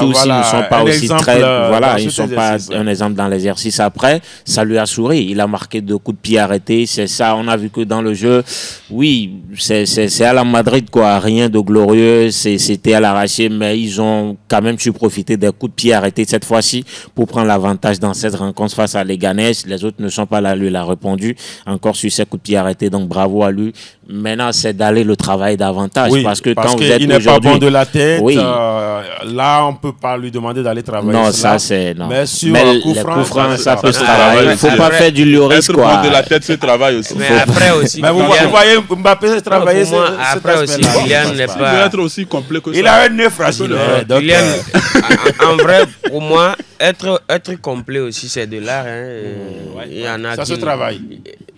aussi très, voilà, ils ne sont pas un exemple dans l'exercice. Après, ça lui a souri. Il a marqué 2 coups de pied arrêtés. C'est ça. On a vu que dans le jeu, oui, c'est à la Madrid, quoi. Rien de glorieux. C'était à l'arraché, mais ils ont quand même su profiter des coups de pied arrêtés cette fois-ci pour prendre l'avantage dans cette rencontre face à Leganés. Les autres ne sont pas là. Lui, il a répondu encore sur ces coups de pied arrêtés. Donc bravo à lui. Maintenant, c'est d'aller le travail davantage. Oui, parce que quand vous êtes il n'est pas bon de la tête. Oui. Là, on ne peut pas lui demander d'aller travailler. Non, ça c'est... Non. Mais sur les coups francs, ça peut se travailler. Il ne faut pas faire du Lloris, quoi. Être bon de la tête, c'est travail aussi. Mais après aussi... Mais vous voyez Mbappé travailler, après aussi, Kylian n'est pas... Il peut être aussi complet que ça. Il a un nez fragile. Kylian, en vrai, pour moi, être complet aussi, c'est de l'art. Il y en a ça se travaille.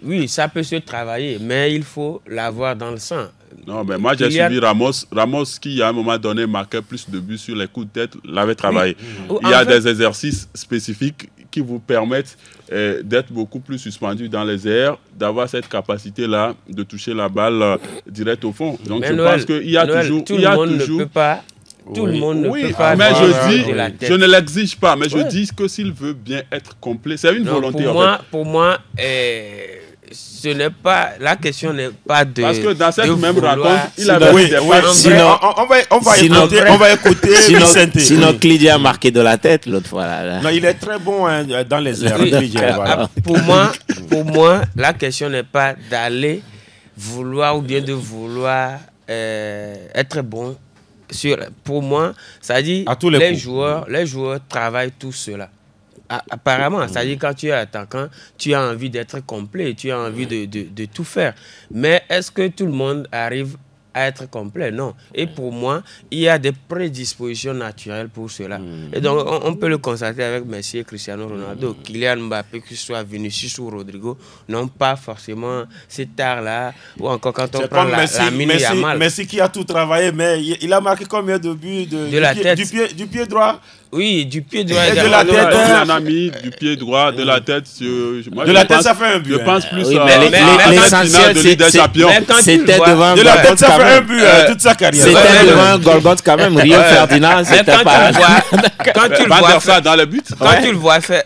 Oui, ça peut se travailler, mais il faut l'avoir dans le sang. Non, mais moi j'ai suivi Ramos. Ramos qui, à un moment donné, marquait plus de buts sur les coups de tête, l'avait travaillé. Oui. Il y a des exercices spécifiques qui vous permettent d'être beaucoup plus suspendu dans les airs, d'avoir cette capacité-là de toucher la balle direct au fond. Donc je pense qu'il y a toujours... Tout le monde ne peut pas... Tout le monde ne peut pas. Mais je ne l'exige pas, mais je dis que s'il veut bien être complet, c'est une volonté. Pour moi, ce n'est pas la question n'est pas de. Parce que dans cette même rencontre, il avait on va écouter. Sinon, Clydia a marqué de la tête l'autre fois. Là. Non, il est très bon dans les airs. Voilà. Pour moi, la question n'est pas d'aller vouloir ou bien de vouloir être bon. Pour moi, ça dit les joueurs travaillent tout cela. apparemment, c'est-à-dire quand tu es attaquant, tu as envie d'être complet, tu as envie de tout faire. Mais est-ce que tout le monde arrive à être complet? Non. Et pour moi, il y a des prédispositions naturelles pour cela. Et donc, on peut le constater avec Messi et Cristiano Ronaldo. Kylian Mbappé, que ce soit Vinicius ou Rodrigo, n'ont pas forcément cet art-là. Ou encore quand on prend la mini Yamal. Messi qui a tout travaillé, mais il a marqué combien de buts du pied droit? Oui, du pied droit et de la tête. Il en a mis du pied droit, de la tête. De la tête, ça fait un but. Je pense plus à l'essentiel de Ligue des Champions. C'était devant de la tête, ça fait un but toute sa carrière. C'était devant Golgoth quand même. Rio Ferdinand, c'était pas... Quand tu le vois ça dans le but. Quand tu le vois faire,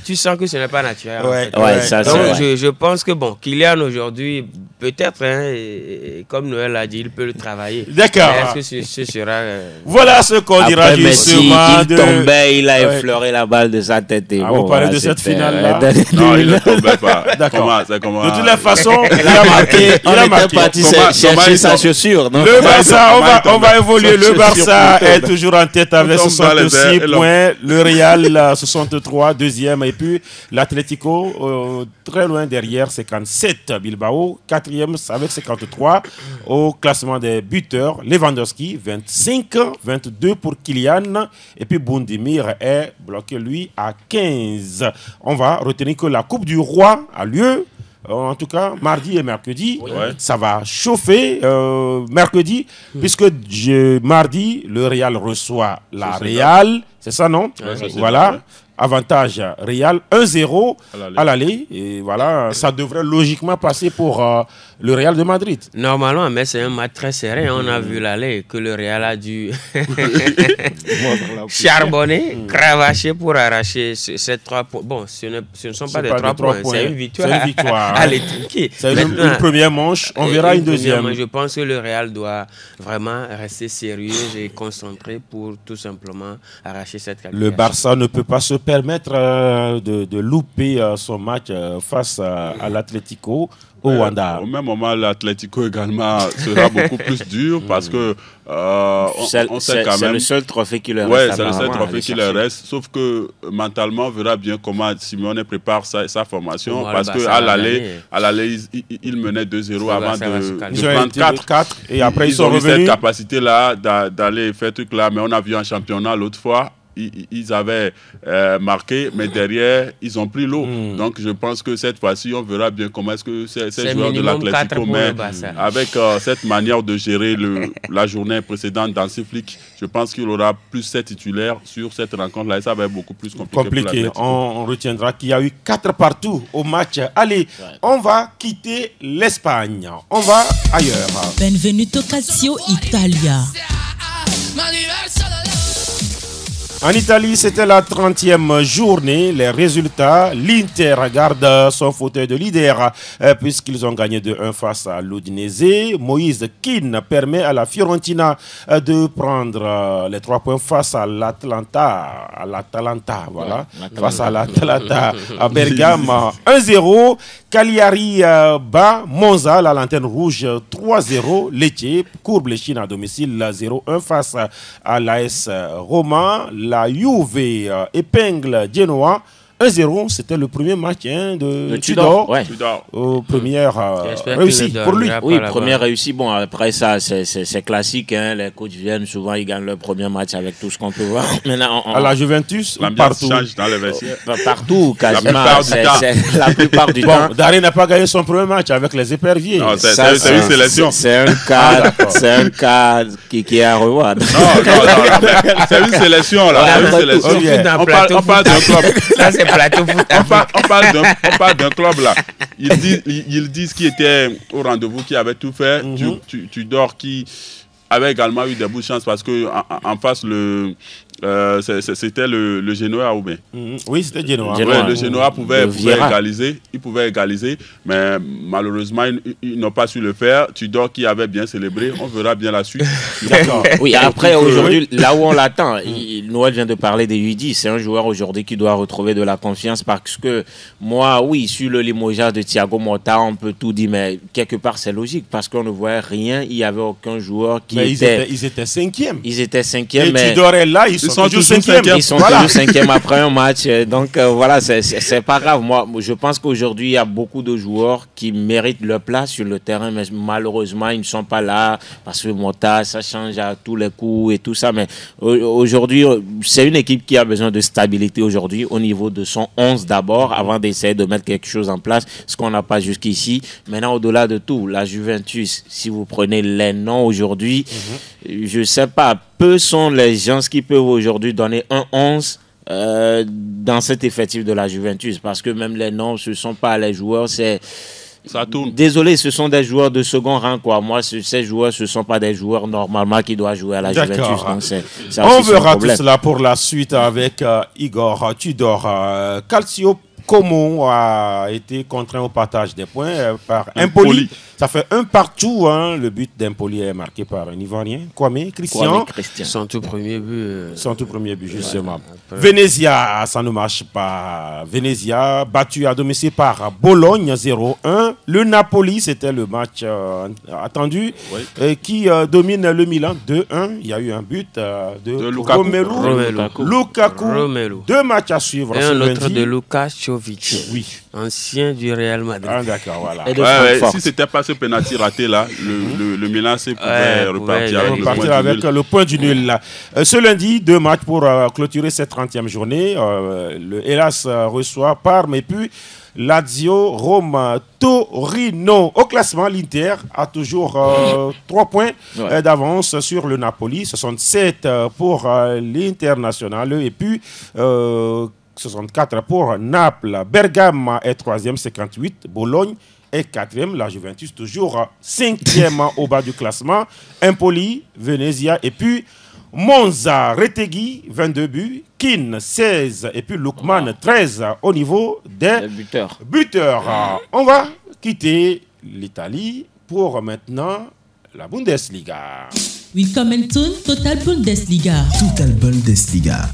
tu sens que ce n'est pas naturel. Ouais, ça c'est donc je pense que bon, Kylian aujourd'hui, peut-être, comme Noël l'a dit, il peut le travailler. D'accord. Est-ce que ce sera... Voilà ce qu'on dira justement. Il tombait, il a effleuré la balle de sa tête. Et on parlait de cette finale-là. Non, il ne tombait pas. D'accord. Comment... De toutes les façons, il a marqué. On était parti chercher sa chaussure. Le Barça, on va évoluer. Le Barça est toujours en tête avec 66 points. Le Real, 63, deuxième. Et puis l'Atlético, très loin derrière, 57. Bilbao, quatrième avec 53. Au classement des buteurs, Lewandowski, 25, 22 pour Kylian. Et puis Bundimir est bloqué, lui, à 15. On va retenir que la Coupe du Roi a lieu. En tout cas, mardi et mercredi, ça va chauffer. Mercredi, puisque mardi, le Real reçoit la Real. C'est ça, non? Voilà. Avantage Real 1-0 à l'aller. Et voilà, ça devrait logiquement passer pour le Real de Madrid. Normalement, mais c'est un match très serré. On a vu l'aller que le Real a dû charbonner, cravacher pour arracher ces 3 points. Bon, ce ne sont pas des 3 points, c'est une victoire. C'est une victoire. Allez, trinquer. C'est une première manche, on verra une deuxième. Je pense que le Real doit vraiment rester sérieux et concentré pour tout simplement arracher cette qualification. Le Barça ne peut pas se permettre de louper son match face à l'Atlético au Wanda. Au même moment, l'Atlético également sera beaucoup plus dur parce que on sait quand même... C'est le seul trophée qui leur reste. Oui, c'est le seul trophée qui leur reste. Sauf que mentalement, on verra bien comment Simeone prépare sa formation. Parce qu'à l'aller, il menait 2-0 avant de prendre 4. Et après, ils sont revenus. Cette capacité-là d'aller faire truc là. Mais on a vu en championnat l'autre fois. Ils avaient marqué, mais derrière, ils ont pris l'eau. Donc, je pense que cette fois-ci, on verra bien comment est-ce que ces joueurs de l'Atlético, mais avec cette manière de gérer la journée précédente dans ce flic, je pense qu'il aura plus 7 titulaires sur cette rencontre-là et ça va être beaucoup plus compliqué. On retiendra qu'il y a eu 4 partout au match. Allez, on va quitter l'Espagne. On va ailleurs. Benvenuto Calcio Italia. En Italie, c'était la 30e journée. Les résultats, l'Inter garde son fauteuil de leader puisqu'ils ont gagné de 1 face à l'Udinese. Moïse Kean permet à la Fiorentina de prendre les 3 points face à l'Atalanta. Voilà. Face à l'Atalanta à Bergame, 1-0. Cagliari bat Monza, la lanterne rouge, 3-0. Lecce courbe les Chines à domicile, 0-1 face à l'AS Roma. La Juve épingle Genoa 1-0, c'était le premier match de Tudor. Première réussite pour lui. Oui, première réussite. Bon, après ça, c'est classique. Hein. Les coachs viennent souvent, ils gagnent leur premier match avec tout ce qu'on peut voir. Maintenant, à la Juventus, partout. Change dans les vestiaires. Partout, quasiment. La plupart du temps. Daré n'a pas gagné son premier match avec les éperviers. C'est une sélection. C'est un cas qui est à revoir. Non, c'est une sélection. Là. On parle d'un club. On parle d'un club là. Ils disent qui était au rendez-vous, qui avait tout fait. Tudor qui avait également eu des bouts de chance parce que en face c'était le Genoa ou bien. Oui, c'était Genoa. Le Genoa pouvait égaliser. Il pouvait égaliser, mais malheureusement, ils n'ont pas su le faire. Tudor qui avait bien célébré. On verra bien la suite. D'accord. Oui, après, aujourd'hui, là où on l'attend, Noël vient de parler de Udi. C'est un joueur aujourd'hui qui doit retrouver de la confiance parce que moi, oui, sur le limogeage de Thiago Motta, on peut tout dire, mais quelque part, c'est logique parce qu'on ne voyait rien. Il n'y avait aucun joueur qui ils étaient 5e. Ils étaient 5e, mais Tudor est là, ils sont sont toujours cinquième. Ils sont toujours cinquième après un match. Donc voilà, c'est pas grave. Moi, je pense qu'aujourd'hui, il y a beaucoup de joueurs qui méritent leur place sur le terrain, mais malheureusement, ils ne sont pas là parce que Mota, ça change à tous les coups et tout ça. Mais aujourd'hui, c'est une équipe qui a besoin de stabilité aujourd'hui au niveau de son 11 d'abord, avant d'essayer de mettre quelque chose en place, ce qu'on n'a pas jusqu'ici. Maintenant, au-delà de tout, la Juventus, si vous prenez les noms aujourd'hui, je sais pas, peu sont les gens qui peuvent aujourd'hui donner un 11 dans cet effectif de la Juventus, parce que même les noms, ce ne sont pas les joueurs, c'est... Ça tourne. Désolé, ce sont des joueurs de second rang, quoi. Moi, ces joueurs, ce ne sont pas des joueurs normalement qui doivent jouer à la Juventus. Donc on verra tout cela pour la suite avec Igor Tudor. Calcio Como a été contraint au partage des points par Empoli. Ça fait 1-1, hein. Le but d'Empoli est marqué par un Ivoirien, Kwame Christian. Son tout premier but. Son tout premier but, justement. Venezia, ça ne marche pas. Venezia, battu à domicile par Bologne, 0-1. Le Napoli, c'était le match attendu, qui domine le Milan, 2-1. Il y a eu un but de Lukaku. 2 matchs à suivre. Et un autre de Luka Jovic, ancien du Real Madrid. Ah, d'accord, voilà. Si c'était pas ce penalty raté là, le Milan pouvait repartir avec le point du nul. Ce lundi, 2 matchs pour clôturer cette 30e journée. Le Hellas reçoit Parme et puis Lazio, Rome, Torino. Au classement, l'Inter a toujours 3 points d'avance sur le Napoli. 67 pour l'International et puis 64 pour Naples. Bergame est 3e, 58. Bologne est 4e. La Juventus toujours 5e au bas du classement. Empoli, Venezia et puis Monza. Retegui, 22 buts. Keane, 16. Et puis Lookman, 13 au niveau des buteurs. On va quitter l'Italie pour maintenant la Bundesliga. Willkommen zum Total Bundesliga. Total Bundesliga.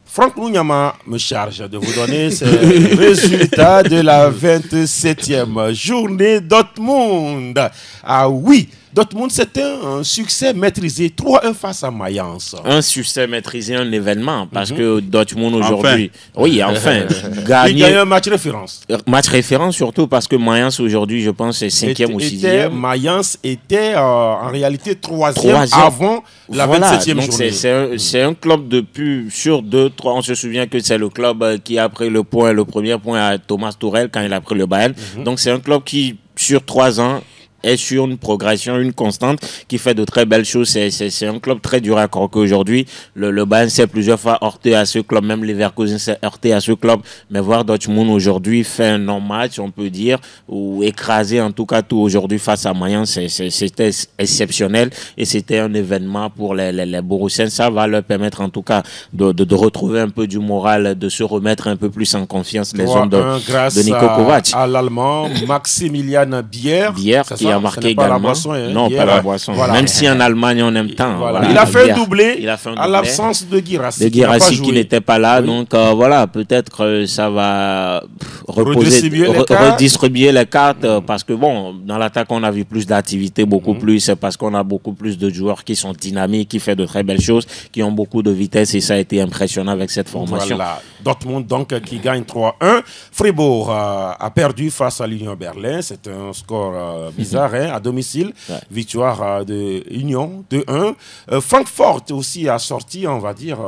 Franck Mounyama me charge de vous donner ces résultats de la 27e journée Dortmund. Ah oui, Dortmund, c'était un succès maîtrisé, 3-1 face à Mayence. Un succès maîtrisé, un événement, parce que Dortmund aujourd'hui... Enfin. Il gagne un match référence. Match référence surtout parce que Mayence aujourd'hui, je pense, est 5e ou 6e. Mayence était en réalité 3e avant la 27e journée. C'est un club depuis sur 2-3. On se souvient que c'est le club qui a pris le premier point à Thomas Tuchel quand il a pris le Bayern. Donc c'est un club qui, sur 3 ans, est sur une progression, une constante qui fait de très belles choses. C'est un club très dur à croquer aujourd'hui. Le Bayern s'est plusieurs fois heurté à ce club, même Leverkusen s'est heurté à ce club. Mais voir Dortmund aujourd'hui fait un non-match, on peut dire, ou écraser en tout cas tout aujourd'hui face à Mayence, c'était exceptionnel et c'était un événement pour les Borussiens. Ça va leur permettre en tout cas de retrouver un peu du moral, de se remettre un peu plus en confiance les hommes de Niko Kovac. À l'Allemand, Maximilian Bier qui a marqué également. Pas la boisson, hein, non, pas la boisson. Voilà. Même si en Allemagne on aime tant. Voilà. Il a fait un doublé à l'absence de Guirassy. De Guirassy qui n'était pas là. Donc voilà, peut-être que ça va redistribuer les cartes. Parce que bon, dans l'attaque on a vu plus d'activité, beaucoup plus. Parce qu'on a beaucoup plus de joueurs qui sont dynamiques, qui font de très belles choses, qui ont beaucoup de vitesse et ça a été impressionnant avec cette formation. Voilà. Dortmund donc qui gagne 3-1. Fribourg a perdu face à l'Union Berlin. C'est un score bizarre. À domicile, victoire de Union 2-1. Francfort aussi a sorti, on va dire,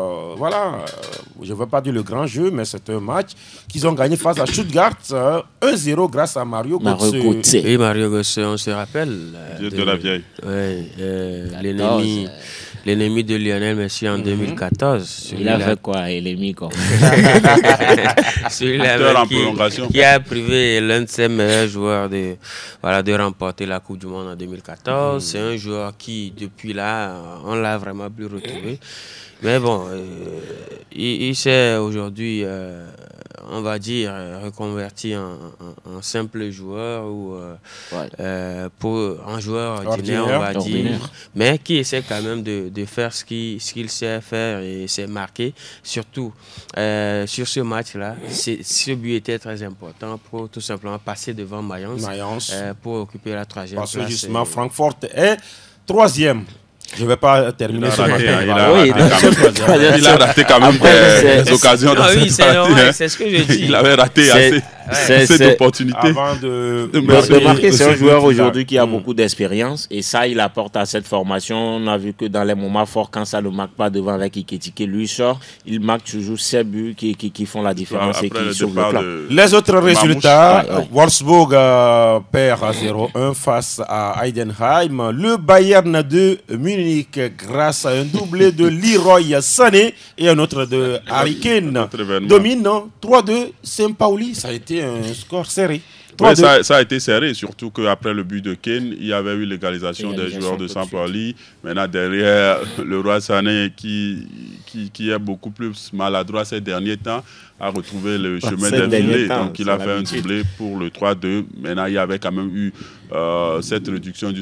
je ne veux pas dire le grand jeu, mais c'est un match qu'ils ont gagné face à Stuttgart 1-0 grâce à Mario Götze. Oui, Mario Götze, on se rappelle. De la vieille. L'ennemi de Lionel Messi en 2014. Il a fait quoi, l'ennemi quoi. Celui-là qui a privé l'un de ses meilleurs joueurs de remporter la Coupe du Monde en 2014. C'est un joueur qui, depuis là, on l'a vraiment plus retrouvé. Mais bon, il s'est aujourd'hui, on va dire, reconverti en simple joueur ou en joueur ordinaire, on va dire. Mais qui essaie quand même de faire ce qu'il sait faire et s'est marqué. Surtout sur ce match-là, ce but était très important pour tout simplement passer devant Mayence. Pour occuper la 3e place. Parce que justement, Francfort est 3e. Je ne vais pas terminer sur ma il a raté quand même des occasions dans cette partie. C'est ce que je dis. Il avait raté assez d'opportunités. Avant de marquer, c'est un joueur aujourd'hui qui a beaucoup d'expérience et ça, il apporte à cette formation. On a vu que dans les moments forts, quand ça ne marque pas devant avec Iketike, lui sort, il marque toujours ses buts qui font la différence et qui sauvent le club. Les autres résultats, Wolfsburg perd à 0-1 face à Heidenheim. Le Bayern de Munich, grâce à un doublé de Leroy Sané et un autre de Harry Kane, domine 3-2 Saint-Pauli. Ça a été un score serré. Ouais, ça a été serré, surtout qu'après le but de Kane, il y avait eu l'égalisation des joueurs de Saint-Pauli. Maintenant, derrière, le Roi Sané, qui est beaucoup plus maladroit ces derniers temps, a retrouvé le chemin des filets. Donc, il a fait un doublé pour le 3-2. Maintenant, il y avait quand même eu cette réduction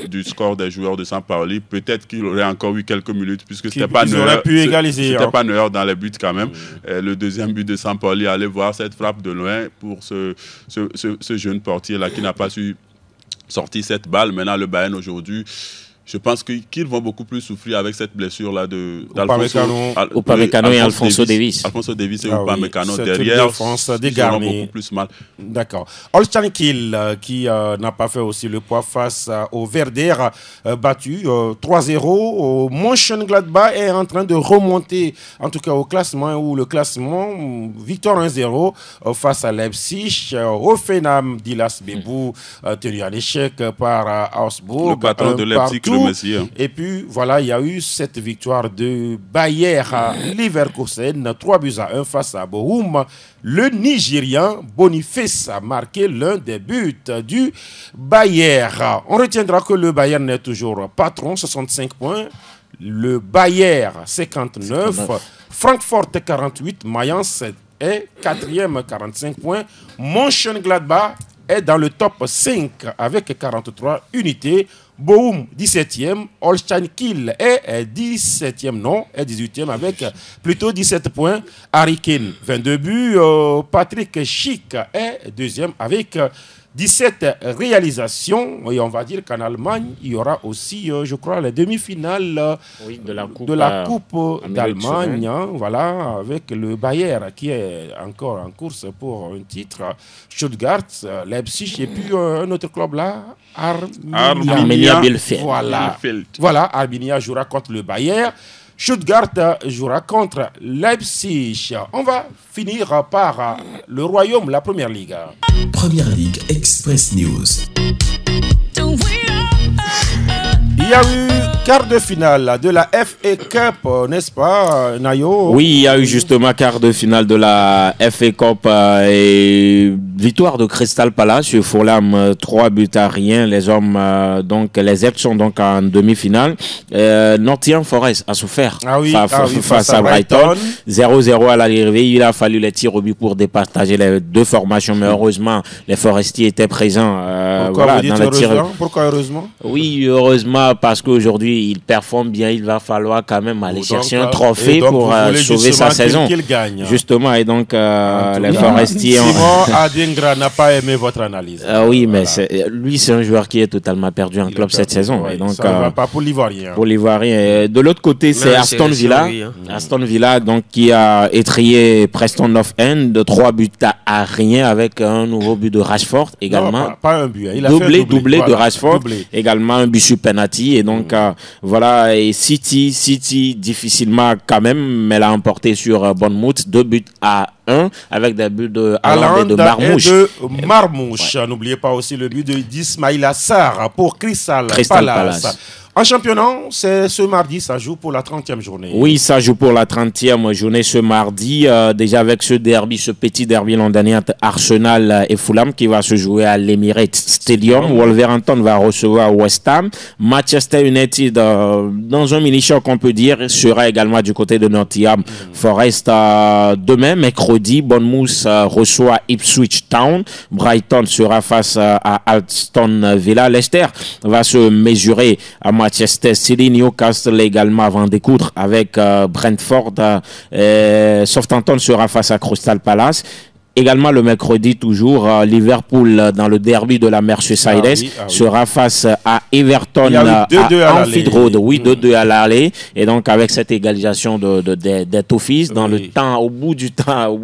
du score des joueurs de Saint-Pauli. Peut-être qu'il aurait encore eu quelques minutes, puisque c'était pas Neuer dans les buts quand même. Le deuxième but de Saint-Pauli, allez voir cette frappe de loin pour ce jeune portier-là qui n'a pas su sortir cette balle. Maintenant, le Bayern aujourd'hui, je pense qu'ils vont beaucoup plus souffrir avec cette blessure-là Upamecano et Alphonso Davies. Alphonso Davies et Upamecano derrière, ils auront beaucoup plus mal. D'accord. Holstein Kiel, qui n'a pas fait aussi le poids face au Werder, battu 3-0. Mönchengladbach est en train de remonter, en tout cas au classement, victoire 1-0 face à Leipzig. Hoffenheim d'Ilas Bebou, tenu en échec par Augsbourg. Le patron de Leipzig, et puis voilà, il y a eu cette victoire de Bayer à Leverkusen, 3-1 face à Bochum. Le Nigérian Boniface a marqué l'un des buts du Bayer. On retiendra que le Bayern est toujours patron, 65 points. Le Bayer, 59. Francfort, 48. Mayence est 4e, 45 points. Mönchengladbach est dans le top 5 avec 43 unités. Bochum, 17e. Holstein Kiel est 17e, non, est 18e avec plutôt 17 points. Harry Kane, 22 buts. Patrick Schick est 2e avec 17 réalisations. Et on va dire qu'en Allemagne, il y aura aussi, je crois, les demi-finales de la Coupe d'Allemagne. Voilà, avec le Bayer qui est encore en course pour un titre. Stuttgart, Leipzig et puis un autre club là, Arminia Bielefeld. Voilà, Arminia jouera contre le Bayer. Stuttgart jouera contre Leipzig. On va finir par le Royaume, la Première Ligue. Première Ligue Express News. Il y a eu quart de finale de la FA Cup, n'est-ce pas, Nayo? Oui, il y a eu justement quart de finale de la FA Cup et victoire de Crystal Palace sur Fulham, 3-1. Les hommes, donc les Eps sont donc en demi-finale. Nottingham Forest a souffert face à Brighton. 0-0 à l'arrivée. Il a fallu les tirs au but pour départager les deux formations, mais heureusement, les Forestiers étaient présents. Pourquoi Pourquoi heureusement? Oui, heureusement, parce qu'aujourd'hui, il performe bien. Il va falloir quand même aller chercher un trophée pour sauver sa saison. Justement, et donc, les Forestiers... Simon Adingra n'a pas aimé votre analyse. Oui, mais lui, c'est un joueur qui est totalement perdu en club cette saison. Ouais, et donc, ça ne va pas pour l'Ivoirien. Pour l'Ivoirien. De l'autre côté, c'est Aston Villa. Aston Villa, donc, qui a étrillé Preston North End de 3-1 avec un nouveau but de Rashford également. Non, pas un but. Il a doublé de Rashford. Également un but sur penalty. Et donc, voilà. Et City, difficilement quand même, mais l'a emporté sur Bournemouth. 2-1 avec des buts de Haaland et de Marmouche. N'oubliez pas aussi le but d'Ismaïla Sarr pour Crystal Palace. En championnat, c'est ce mardi, ça joue pour la 30e journée. Oui, ça joue pour la 30e journée ce mardi. Déjà avec ce petit derby londonien entre Arsenal et Fulham qui va se jouer à l'Emirates Stadium. Wolverhampton va recevoir West Ham. Manchester United, dans un mini-choc, on peut dire, sera également du côté de Nottingham Forest. Demain, mercredi, Bournemouth reçoit Ipswich Town. Brighton sera face à Aston Villa. Leicester va se mesurer à Manchester City, Newcastle également avant d'écoudre avec Brentford. Southampton sera face à Crystal Palace. également le mercredi toujours, Liverpool dans le derby de la Merseyside sera face à Everton à Anfield Road. Oui, 2-2 à l'aller. Et donc avec cette égalisation d'être office dans le temps, au bout du temps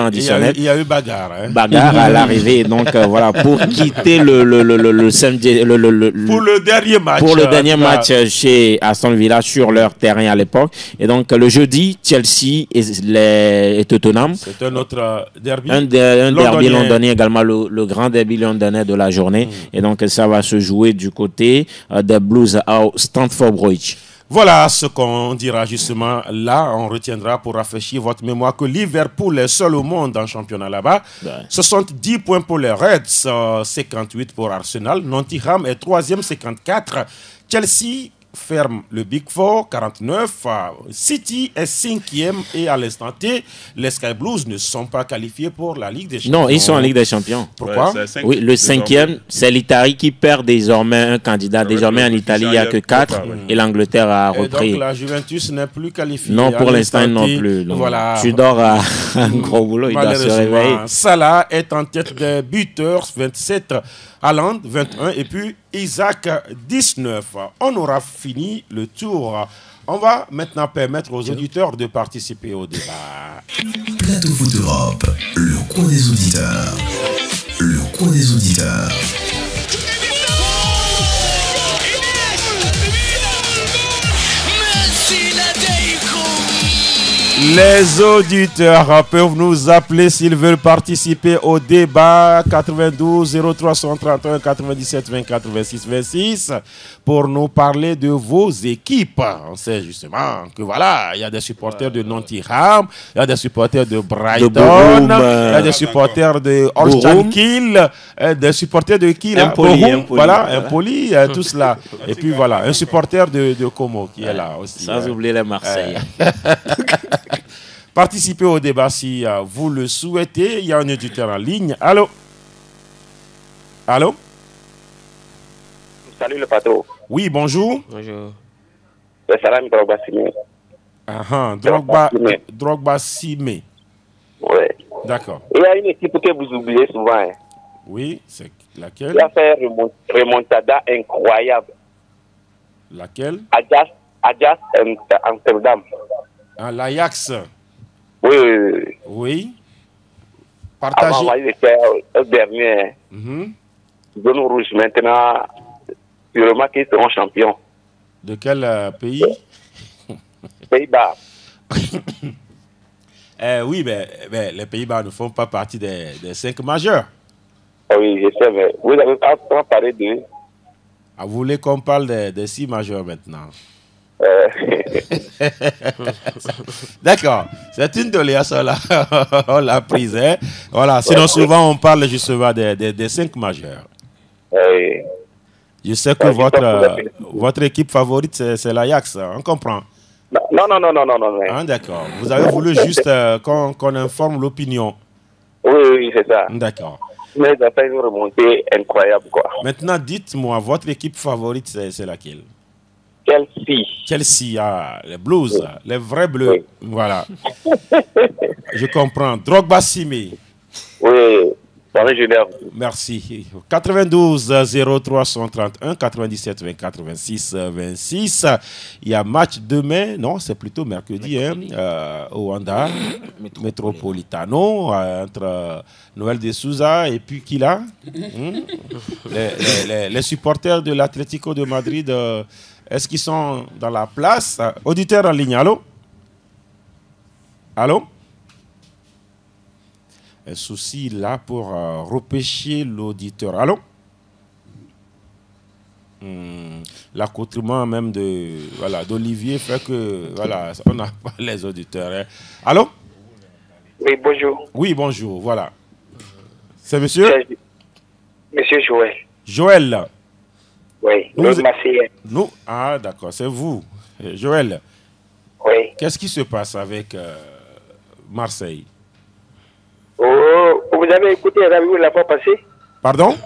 additionnel. Il y a eu bagarre. Bagarre à l'arrivée. Donc voilà, pour quitter le samedi, pour le dernier match. Pour le dernier match chez Aston Villa sur leur terrain à l'époque. Et donc le jeudi, Chelsea et Tottenham. C'est un autre derby. Un derby londonien également, le grand derby londonais de la journée. Et donc ça va se jouer du côté des Blues à Stamford Bridge. Voilà ce qu'on dira justement là. On retiendra pour rafraîchir votre mémoire que Liverpool est seul au monde en championnat là-bas. 70 points pour les Reds, 58 pour Arsenal. Nottingham est 3e, 54. Chelsea ferme le Big Four, 49. City est 5e et à l'instant T, les Sky Blues ne sont pas qualifiés pour la Ligue des Champions. Non, ils sont en Ligue des Champions. Pourquoi? Oui, le 5e, c'est l'Italie qui perd désormais un candidat. Désormais en Italie, il n'y a que 4 et l'Angleterre a repris. Et donc la Juventus n'est plus qualifiée. Non, pour l'instant non plus. Donc, voilà. Tu dors à un gros boulot, il doit se réveiller. Salah est en tête des buteurs, 27. Haaland, 21. Et puis Isaac, 19. On aura fini le tour. On va maintenant permettre aux auditeurs de participer au débat. Plateau Foot Europe, le coin des auditeurs. Le coin des auditeurs. Les auditeurs peuvent nous appeler s'ils veulent participer au débat 92 03 131 97 20 86 26 pour nous parler de vos équipes. On sait justement que voilà, il y a des supporters de Nottingham, il y a des supporters de Brighton, il y a des supporters de Holstein Kiel, des supporters de Kiel, voilà, Impoli, tout cela. Et puis voilà, un supporter de Como qui est là aussi. Sans oublier les Marseillais. Participez au débat si vous le souhaitez. Il y a un auditeur en ligne. Allô? Allô? Salut le patron. Oui, bonjour. Bonjour. C'est Salam Drogba Simé. Drogba Simé. Oui. D'accord. Il y a une équipe que vous oubliez souvent. Hein. Oui, c'est laquelle? Il a fait remontada incroyable. Laquelle? Ajax Amsterdam. Ah, l'Ajax. Oui. Oui. Partagez. Avant, il était au dernier. Zone rouge. Maintenant, sûrement qu'ils seront champions. De quel pays? Pays-Bas. Oui, mais les Pays-Bas ne font pas partie des 5 majeurs. Oui, je sais, mais vous avez pas parlé de... Ah, vous voulez qu'on parle des 6 majeurs maintenant? D'accord, c'est une doléance, on l'a prise. Hein? Voilà. Sinon, souvent, on parle justement des 5 majeurs. Je sais que votre équipe favorite, c'est l'Ajax. On comprend. Non. Ah, d'accord. Vous avez voulu juste qu'on informe l'opinion. Oui, c'est ça. D'accord. Mais ça fait une remontée incroyable, quoi. Maintenant, dites-moi, votre équipe favorite, c'est laquelle? Chelsea, les Blues, les vrais bleus. Oui. Voilà. Je comprends. Drogba Simé. Oui. Merci. 92 03 131 97 20 86 26. Il y a match demain, non, c'est plutôt mercredi, au Wanda Metropolitano entre Noël de Souza et puis qui là les supporters de l'Atlético de Madrid. Est-ce qu'ils sont dans la place? Auditeur en ligne, allô? Allô? Un souci là pour repêcher l'auditeur. Allô? L'accoutrement même d'Olivier fait que on n'a pas les auditeurs. Hein. Allô? Oui, bonjour. Oui, bonjour, voilà. C'est monsieur? Monsieur Joël. Joël. Oui, nous, ah, d'accord, c'est vous. Joël. Oui. Qu'est-ce qui se passe avec Marseille? Oh, vous avez écouté Rabiou la fois passée? Pardon?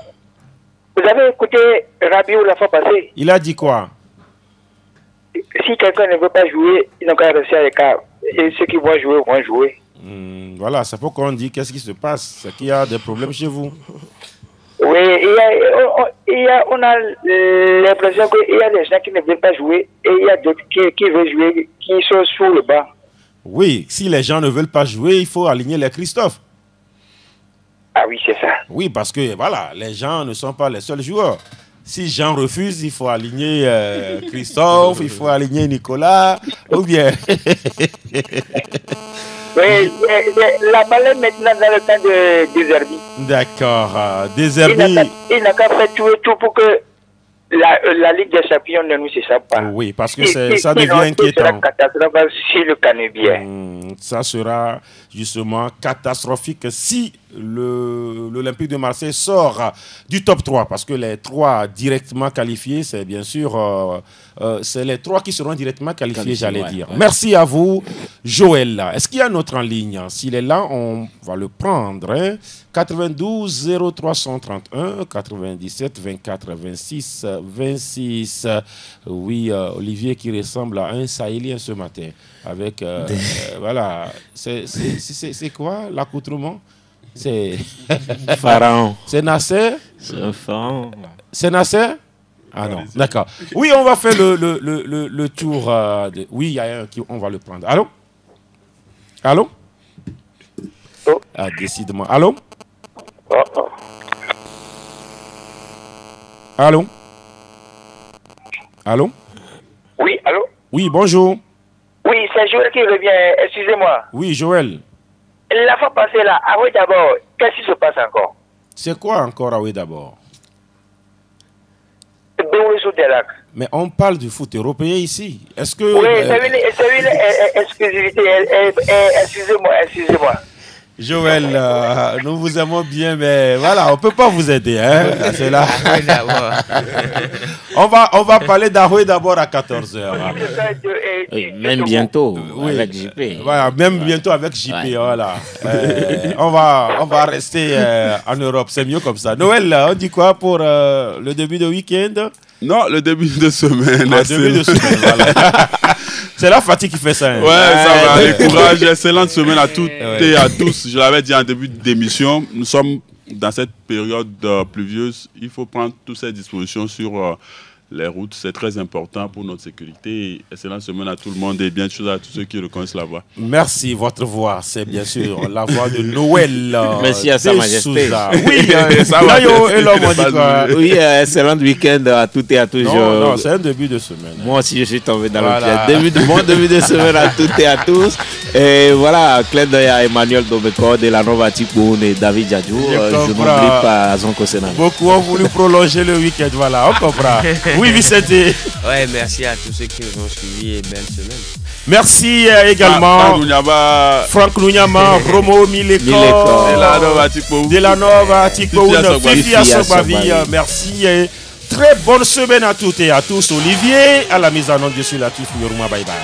Vous avez écouté Rabiou la fois passée? Il a dit quoi? Si quelqu'un ne veut pas jouer, il n'a qu'à rester à l'écart. Et ceux qui vont jouer. Voilà, c'est pourquoi on dit qu'est-ce qui se passe. C'est qu'il y a des problèmes chez vous. Oui, on a l'impression qu'il y a des gens qui ne veulent pas jouer et il y a d'autres qui veulent jouer, qui sont sur le banc. Oui, si les gens ne veulent pas jouer, il faut aligner les Christophe. Ah oui, c'est ça. Oui, parce que voilà, les gens ne sont pas les seuls joueurs. Si Jean refuse, il faut aligner Christophe, il faut aligner Nicolas, ou bien... Oui, la balle est maintenant dans le temps de Deserbi. D'accord, Deserbi... Il n'a qu'à faire tout pour que la Ligue des Champions ne nous échappe pas. Oui, parce que ça devient inquiétant. Ça sera catastrophique si le canne bien. Ça sera justement catastrophique si l'Olympique de Marseille sort du top 3. Parce que les 3 directement qualifiés, c'est bien sûr... c'est les 3 qui seront directement qualifiés, j'allais dire. Ouais. Merci à vous, Joël. Est-ce qu'il y a un autre en ligne? S'il est là, on va le prendre. Hein? 92 0331 97 24 26 26. Oui, Olivier qui ressemble à un Sahélien ce matin. Avec, voilà, c'est quoi l'accoutrement? C'est Pharaon. C'est Nasser? C'est un pharaon. C'est Nasser? Ah non, d'accord. Oui, on va faire le tour. Oui, il y a un qui... On va le prendre. Allô? Allô? Oh. Ah, décidément. Allô? Oh. Allô? Allô? Oui, allô? Oui, bonjour. Oui, c'est Joël qui revient. Excusez-moi. Oui, Joël. La fois passée là, ah oui d'abord, qu'est-ce qui se passe encore? C'est quoi encore, ah oui d'abord? Mais on parle du foot européen ici. Est-ce que... Oui, c'est une exclusivité. Excusez-moi. Joël, nous vous aimons bien, mais voilà, on ne peut pas vous aider. Hein, c'est là. on va parler d'Aroué d'abord à 14h. Oui, même bientôt, avec JP. Voilà, même bientôt avec JP, ouais. Voilà. On va rester en Europe, c'est mieux comme ça. Noël, on dit quoi pour le début de week-end? Non, le début de semaine. Début de semaine, voilà. C'est la fatigue qui fait ça. Hein. Ouais, ça va. Les courage, excellente semaine à toutes et à tous. Je l'avais dit en début d'émission, nous sommes dans cette période pluvieuse. Il faut prendre toutes ces dispositions sur les routes. C'est très important pour notre sécurité. Excellente semaine à tout le monde et bien de choses à tous ceux qui reconnaissent la voix. Merci. Votre voix, c'est bien sûr la voix de Noël. Merci à Sa Majesté. Oui, ça va. Et l'homme, on dit quoi? Oui, excellent week-end à toutes et à tous. Non, c'est un début de semaine. Moi aussi, je suis tombé dans le piège. Bon début de semaine à toutes et à tous. Et voilà, clin d'œil à Emmanuel Dobeko, de la Nova Tipoun et David Djadjou. Je n'oublie pas Zonko Sénat. Beaucoup ont voulu prolonger le week-end. Voilà, on comprend. Oui, Vicente. Ouais, merci à tous ceux qui nous ont suivis et belle semaine. Merci également Franck Nounyama, Romo Mileko, de la Nova Tipoun, Fifi Assobavi. Merci et très bonne semaine à toutes et à tous. Olivier, à la mise en onde, je suis Latif Yourma. Bye bye.